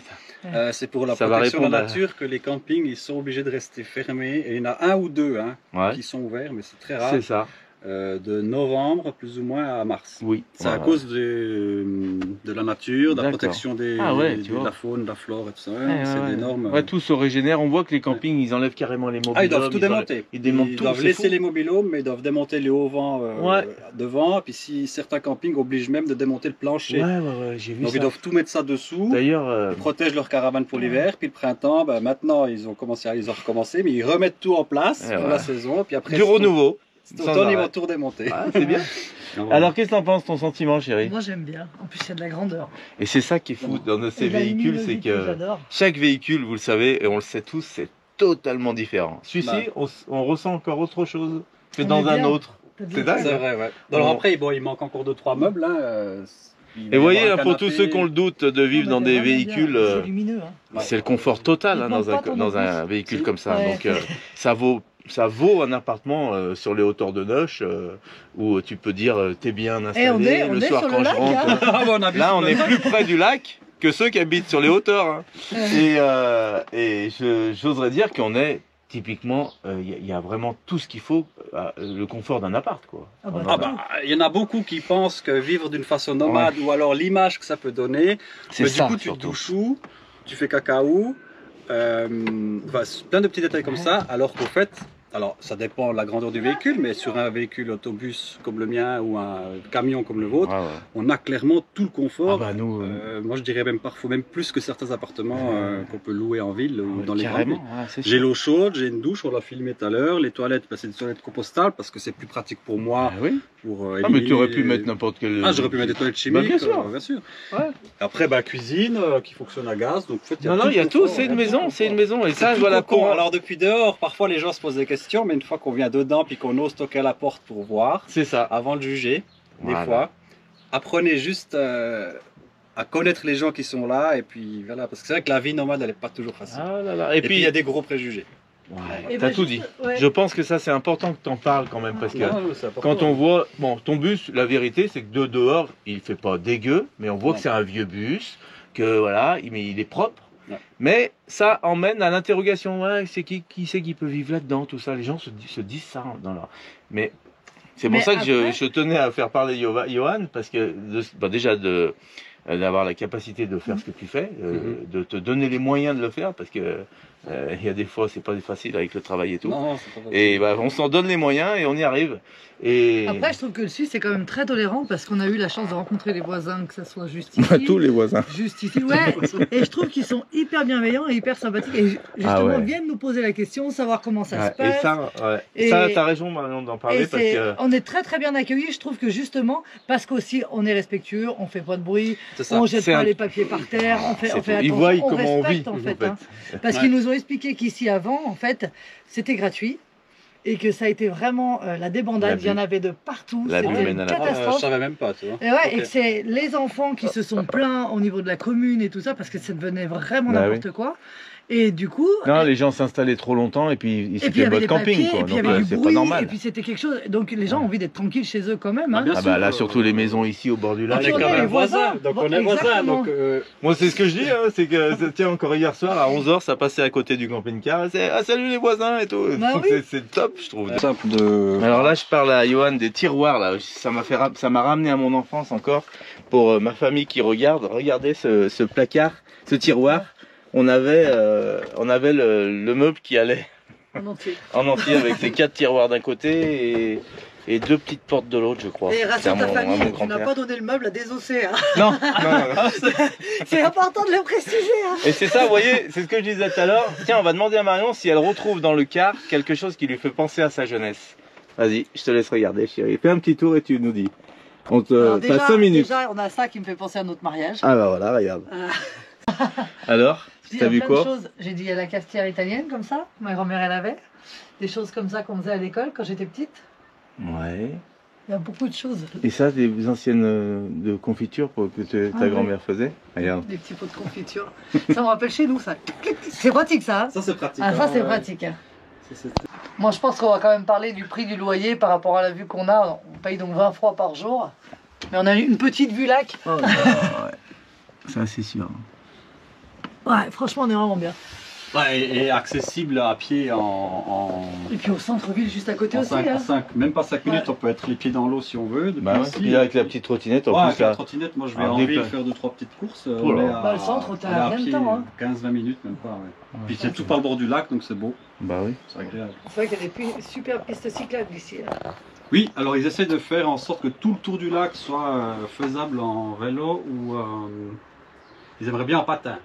C'est pour la Ça va protection de la répondre à- nature que les campings ils sont obligés de rester fermés. Et il y en a un ou deux hein, Ouais, qui sont ouverts, mais c'est très rare. c'est ça. De novembre plus ou moins à mars. Oui. C'est à Voilà. cause de la nature, de la D'accord. protection Ah ouais, tu de vois. la faune, de la flore et tout ça. Ouais, c'est ouais. des normes. Ouais, tout se régénère. On voit que les campings, ils enlèvent carrément les mobilhomes. Ah, ils doivent tout démonter. Ils démontent tout. doivent c'est laisser fou. les mobilhomes, mais ils doivent démonter les auvents Ouais. devant. Puis si certains campings obligent même de démonter le plancher. Ouais, j'ai vu Donc ça. ils doivent tout mettre ça dessous. D'ailleurs, Ils protègent leur caravane pour l'hiver, puis le printemps, ben, maintenant ils ont recommencé, mais ils remettent tout en place Ouais, pour ouais. la saison, puis après du renouveau. cet Sans automne ils arrêt. vont tout redémonter. Ah, c'est bien. Alors, Alors, qu'est-ce que t'en penses, ton sentiment, chérie? Moi j'aime bien, en plus il y a de la grandeur. Et c'est ça qui est fou dans ces Et la véhicules, c'est luminosité, que j'adore. chaque véhicule, vous le savez, et on le sait tous, c'est totalement différent. Celui-ci, Bah. on ressent encore autre chose que On est dans un bien. autre. T'as bien C'est dingue. fait. c'est vrai, ouais. Alors après, bon, il manque encore 2-3 meubles. Hein, Et voyez, là, pour tous ceux qui ont le doute de vivre Ah, dans bah, des c'est vraiment véhicules, bien, c'est lumineux. Hein. c'est le confort total Il hein, manque pas ton dans un opus. véhicule Si. comme ça. Ouais. Donc ça vaut un appartement sur les hauteurs de Noche où tu peux dire t'es bien installé on est le soir sur quand le je lac, rentre. hein. Ah, bon, on habite Là, on sur est le- plus près du lac que ceux qui habitent sur les hauteurs. Hein. Et j'oserais dire qu'on est typiquement, il y a vraiment tout ce qu'il faut, le confort d'un appart, quoi. Ah bah, On en Ah a. bah, il y en a beaucoup qui pensent que vivre d'une façon nomade ou alors l'image que ça peut donner, C'est mais ça, du coup tu te surtout. douches où, tu fais cacao, enfin, plein de petits détails comme ça, alors qu'au fait, alors ça dépend de la grandeur du véhicule, mais sur un véhicule autobus comme le mien ou un camion comme le vôtre, Ouais, ouais. on a clairement tout le Ah confort. bah nous, Moi je dirais même parfois même plus que certains appartements qu'on peut louer en ville ou dans les grandes villes. carrément, ouais, c'est J'ai sûr. l'eau chaude, j'ai une douche, on l'a filmé tout à l'heure. Les toilettes, bah, c'est des toilettes compostables parce que c'est plus pratique pour moi. Ah oui. Pour, Ah mais tu aurais éliminer pu les- mettre n'importe quel. Ah, j'aurais pu mettre des toilettes chimiques, bien sûr. bien sûr. Ouais. Après, bah, cuisine qui fonctionne à gaz. Donc, en fait, Non, non, il y a le tout, confort, c'est il y a une tout maison, le c'est une confort. maison. Et ça, Tout voilà cocon. pour. Alors, depuis dehors, parfois les gens se posent des questions, mais une fois qu'on vient dedans puis qu'on ose toquer à la porte pour voir, C'est ça. avant de juger, Voilà. des fois, apprenez juste à connaître les gens qui sont là. Et puis, voilà, parce que c'est vrai que la vie nomade, elle n'est pas toujours facile. Ah là là. Et Et puis, il y a des gros préjugés. ouais, Et t'as bah, tout juste- dit. ouais. Je pense que ça, c'est important que t'en parles quand même parce que. Non, c'est important. Quand on voit, bon, ton bus, la vérité, c'est que de dehors, il fait pas dégueu, mais on voit Non. que c'est un vieux bus, que voilà, mais il est propre. Ouais. Mais ça emmène à l'interrogation. Ouais, c'est qui c'est qui peut vivre là-dedans, tout ça. Les gens se disent ça dans leur. Mais c'est pour Mais ça que après- je tenais à faire parler Johan parce que déjà d'avoir la capacité de faire ce que tu fais, de te donner les moyens de le faire parce que il y a des fois c'est pas facile avec le travail et tout. Non, c'est pas facile. Et bah, on s'en donne les moyens et on y arrive. Et Après, je trouve que le Suisse est quand même très tolérant parce qu'on a eu la chance de rencontrer les voisins, que ça soit juste ici. les voisins. Juste ici, ouais. Et je trouve qu'ils sont hyper bienveillants et hyper sympathiques. Et justement, Ah ouais. viennent nous poser la question, savoir comment ça se Et passe. ça, Et- ça t'as raison Marion d'en Et parler parce que on est très très bien accueillis. Je trouve que justement, parce qu'aussi on est respectueux, on fait pas de bruit, C'est ça. on jette C'est pas un- les papiers par terre, on fait c'est attention, tout. Ils voient on comment on respecte vit en fait. en hein. fait. Parce Ouais. qu'ils nous ont expliqué qu'ici avant, en fait, c'était gratuit. Et que ça a été vraiment la débandade, La il y en vue. avait de partout, La vue c'était mène une à la- Je catastrophe. savais même pas, tu vois. Et, ouais, Ok. et que c'est les enfants qui se sont plaints au niveau de la commune et tout ça, parce que ça devenait vraiment Bah n'importe quoi. Et du coup. Non, les gens s'installaient trop longtemps et puis et puis il y c'était avait mode des camping, papiers, quoi. et puis il y Donc avait du c'est pas bruit, normal. et puis c'était quelque chose. Donc les gens ont envie d'être tranquilles chez eux quand même. Hein. bien Ah sûr. bah là, surtout les maisons ici au bord du lac. Ah, puis on est les voisins. donc on est voisins. Exactement. Donc, Moi, c'est ce que je dis, hein, c'est que, tiens, encore hier soir, à 11h, ça passait à côté du camping-car, et c'est, ah, salut les voisins et tout. Bah Donc, oui. c'est top, je trouve. simple de. Alors là, je parle à Johan des tiroirs, là. Ça m'a ramené à mon enfance encore, pour ma famille qui regarde. Regardez ce placard, ce tiroir. On avait le meuble qui allait En entier. en entier avec ses 4 tiroirs d'un côté et 2 petites portes de l'autre, je crois. Et C'était rassure à ta mon famille, tu n'as grand-père. pas donné le meuble à désosser. Hein. Non, non. C'est important de le préciser. Hein. Et c'est ça, vous voyez, c'est ce que je disais tout à l'heure. Tiens, on va demander à Marion si elle retrouve dans le car quelque chose qui lui fait penser à sa jeunesse. Vas-y, je te laisse regarder, chérie. Fais un petit tour et tu nous dis. On Alors te passe 5 minutes. déjà, on a ça qui me fait penser à notre mariage. Ah bah voilà, regarde. Alors, Je dis, t'as il y vu a plein de quoi? choses. J'ai dit, il y a la cafetière italienne comme ça. Ma grand-mère, elle avait. Des choses comme ça qu'on faisait à l'école quand j'étais petite. Ouais. Il y a beaucoup de choses. Et ça, des anciennes de confiture que ta ouais. grand-mère faisait? Regarde. Des petits pots de confiture. Ça me rappelle chez nous, ça. C'est pratique, ça. Hein. Ça c'est pratique. Ah, ça, hein, c'est ouais. pratique. Hein. Ça, c'est- Moi, je pense qu'on va quand même parler du prix du loyer par rapport à la vue qu'on a. On paye donc 20 fois par jour. Mais on a une petite vue lac. Ça, c'est sûr. Ouais, franchement, on est vraiment bien. Ouais, et accessible à pied en Et puis au centre-ville, juste à côté aussi. 5, Hein. même pas 5 minutes, Ouais. on peut être les pieds dans l'eau si on veut. Depuis Bah ouais. ici. Puis là, avec la petite trottinette, en Ouais, plus, avec la là. trottinette, moi je vais Ah, en des ville places. faire 2-3 petites courses. Oh On là. est à, Bah, le centre, t'es on est à à rien de pied, temps, hein. 15-20 minutes, même pas. Ouais. Puis c'est Ouais. tout par le bord du lac, donc c'est beau, Bah oui. c'est agréable. C'est vrai qu'il y a des super pistes cyclables ici. Là. Oui, alors ils essaient de faire en sorte que tout le tour du lac soit faisable en vélo ou ils aimeraient bien en patin.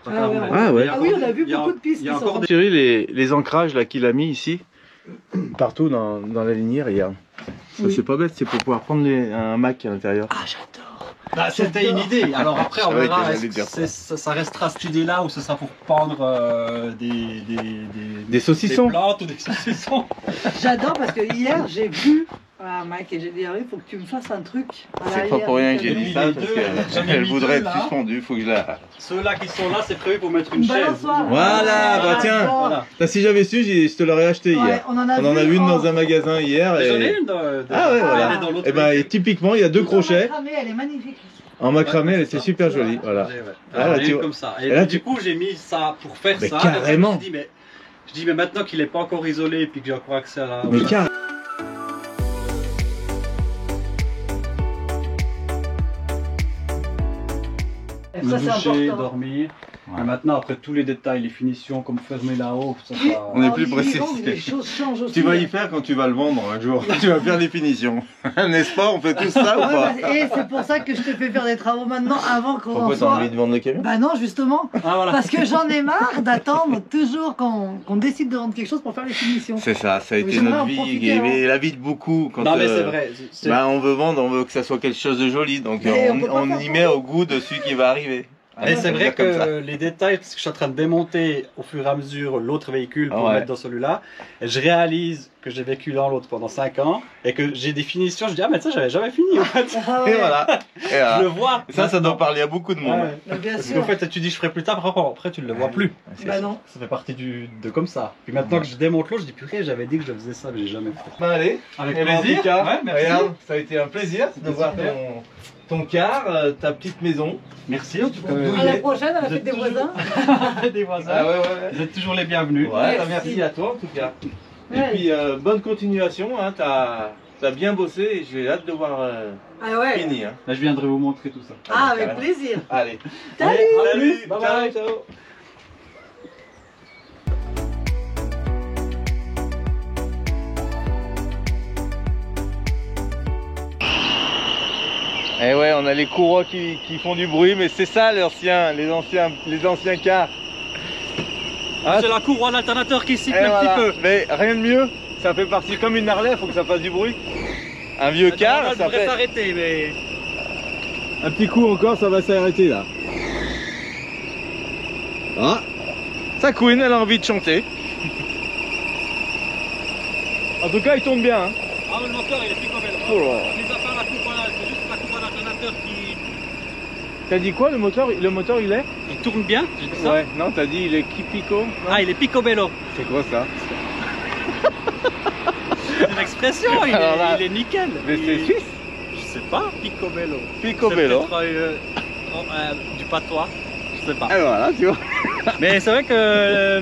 Ah ouais. Ah ouais. Ah oui, on a vu Il y a- beaucoup de pistes il y a qui encore sont- des- Chérie, les ancrages là qu'il a mis ici, partout dans la linière, regarde. Ça, Oui. c'est pas bête, c'est pour pouvoir prendre un Mac à l'intérieur. Ah, j'adore. Bah, c'était une idée. Alors après, on Je savais verra. qu'elle Est-ce allait que dire ça. ça restera cette idée-là ou ce sera pour pendre Des saucissons. des plantes ou des saucissons. J'adore parce que hier, j'ai vu Mike et j'ai dit, il faut que tu me fasses un truc. à C'est pas l'arrière pour rien du que j'ai camion. dit ça, mis parce les deux. J'en ai qu'elle mis voudrait deux, être là. suspendue, faut que je la... Ceux-là qui sont là, c'est prévu pour mettre une Une chaise. balançoire. Voilà, bah tiens. Voilà. Si j'avais su, je te l'aurais acheté Ouais, hier. on en a On en a vu vu une en- dans un magasin hier. Mais J'en ai Et... une. de- Ah ouais, voilà. elle est dans l'autre Et ben, et véhicule. typiquement, il y a 2 En crochets. macramé, elle est magnifique. En macramé, Ouais, elle était super jolie. Voilà. Ouais. Ah, là, Alors, tu vois. comme ça. Et, Et là, du tu- coup, j'ai mis ça pour faire Mais ça. carrément. Et après, je dis, mais maintenant qu'il n'est pas encore isolé et puis que j'ai encore accès à la. Mais carrément. Me Ça, c'est doucher, important. dormir. Ouais. Et maintenant, après tous les détails, les finitions, comme fermer là-haut, ça, Oui. ça- On est Alors, plus il précis. vend, Les choses changent aussi. Tu vas y faire quand tu vas le vendre un jour. Tu vas faire des finitions. N'est-ce pas? On fait tout ça ou Ouais, pas? bah, et c'est pour ça que je te fais faire des travaux maintenant avant qu'on en Pourquoi t'as soit. envie de vendre le camion? Bah non, justement. Ah voilà. Parce que j'en ai marre d'attendre toujours qu'on décide de vendre quelque chose pour faire les finitions. C'est ça, ça a été J'aimerais notre en vie profiter, et la vie de beaucoup. Quand, Non mais c'est vrai. c'est- Bah, on veut vendre, on veut que ça soit quelque chose de joli, donc Mais on peut pas on faire y ça. met au goût de celui qui va arriver. Et On c'est va vrai dire comme ça. que les détails, parce que je suis en train de démonter au fur et à mesure l'autre véhicule pour Ouais. mettre dans celui-là, et je réalise que j'ai vécu dans l'autre pendant 5 ans, et que j'ai des finitions, je dis, ah mais ça j'avais jamais fini en fait. Ah Et ouais. voilà. Et Je voilà. le vois. Ça doit parler à beaucoup de monde. Ouais. Bah, bien Parce sûr. qu'en fait, tu dis, je ferai plus tard, après tu ne le vois plus. Bah non. Ça fait partie de comme ça. Puis maintenant que je démonte l'autre, je dis, purée, j'avais dit que je faisais ça, mais j'ai jamais fait. Bah, allez, Avec et plaisir. vas-y, Car. Ouais, merci. Regarde, ça a été un plaisir de C'était voir super. ton car, ta petite maison. Merci en tout cas. À la prochaine, à la Vous fête êtes des voisins. des voisins. Ah ouais. Vous êtes toujours les bienvenus. Ouais, bah, Merci. merci à toi en tout cas. Et Ouais. puis bonne continuation, hein, t'as bien bossé et j'ai hâte de voir Ah ouais. fini. Hein. Là, je viendrai vous montrer tout ça. Ah, avec Carrément. plaisir. Allez. Salut. Salut. Bye Ciao, bye. ciao. Eh ouais, on a les courroies qui font du bruit, mais c'est ça les anciens cars. Ah, C'est la courroie d'alternateur qui siffle et un voilà. petit peu. Mais rien de mieux, ça fait partie comme une Harley, faut que ça fasse du bruit. Un vieux car, Là, je ça devrais fait s'arrêter, mais. un petit coup encore, ça va s'arrêter là. Ah, ça couine, elle a envie de chanter. En tout cas, il tourne bien. Hein. Ah, le moteur, il est plus comme elle. Oh là. Mis à part la courroie, c'est juste la courroie d'alternateur T'as dit quoi le moteur il est? Il tourne bien, j'ai dit ça. Ouais, non, t'as dit il est Kipico. Non Ah, il est picobello. C'est quoi ça? C'est une expression, Alors là, il est nickel. Mais c'est suisse? Je sais pas, picobello. Picobello. C'est peut-être du patois, je sais pas. Ah voilà, tu vois. Mais c'est vrai que...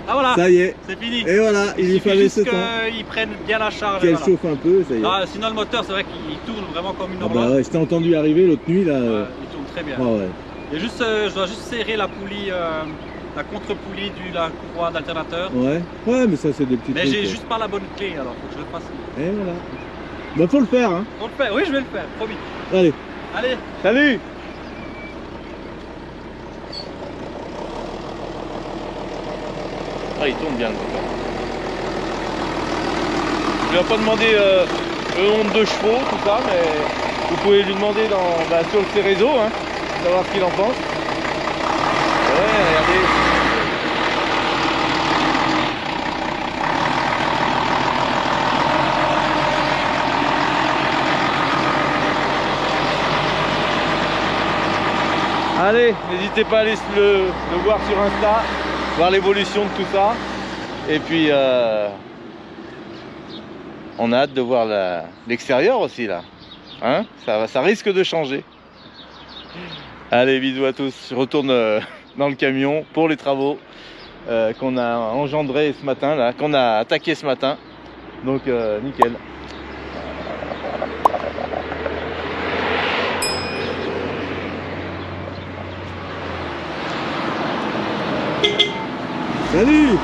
Ah voilà, Ça y est. c'est fini. Et voilà, il lui suffit fallait juste ce temps. qu'ils prennent bien la charge. Qu'elle voilà. chauffe un peu, ça y est. Ah, sinon le moteur, c'est vrai qu'il tourne vraiment comme une Ah horloge. bah ouais, je t'ai entendu arriver l'autre nuit là. Il tourne très bien. Ah ouais. Et juste, je dois juste serrer la poulie, la contre-poulie de la courroie d'alternateur. Ouais. Ouais, mais ça c'est des petits Mais trucs. j'ai juste pas la bonne clé, alors faut que je le fasse. Et voilà. Bah faut le faire hein. Faut le faire, oui je vais le faire, promis. Allez. Allez. Salut. Ah, il tourne bien le moteur. Je lui ai pas demandé le nombre de chevaux, tout ça, mais vous pouvez lui demander sur ses réseaux, hein, savoir ce qu'il en pense. Ouais, regardez. Allez, n'hésitez pas à aller le voir sur Insta, voir l'évolution de tout ça. Et puis, on a hâte de voir l'extérieur aussi là. Hein, ça risque de changer. Allez, bisous à tous. Je retourne dans le camion pour les travaux qu'on a engendrés ce matin, là, qu'on a attaqué ce matin. Donc, nickel. Salut.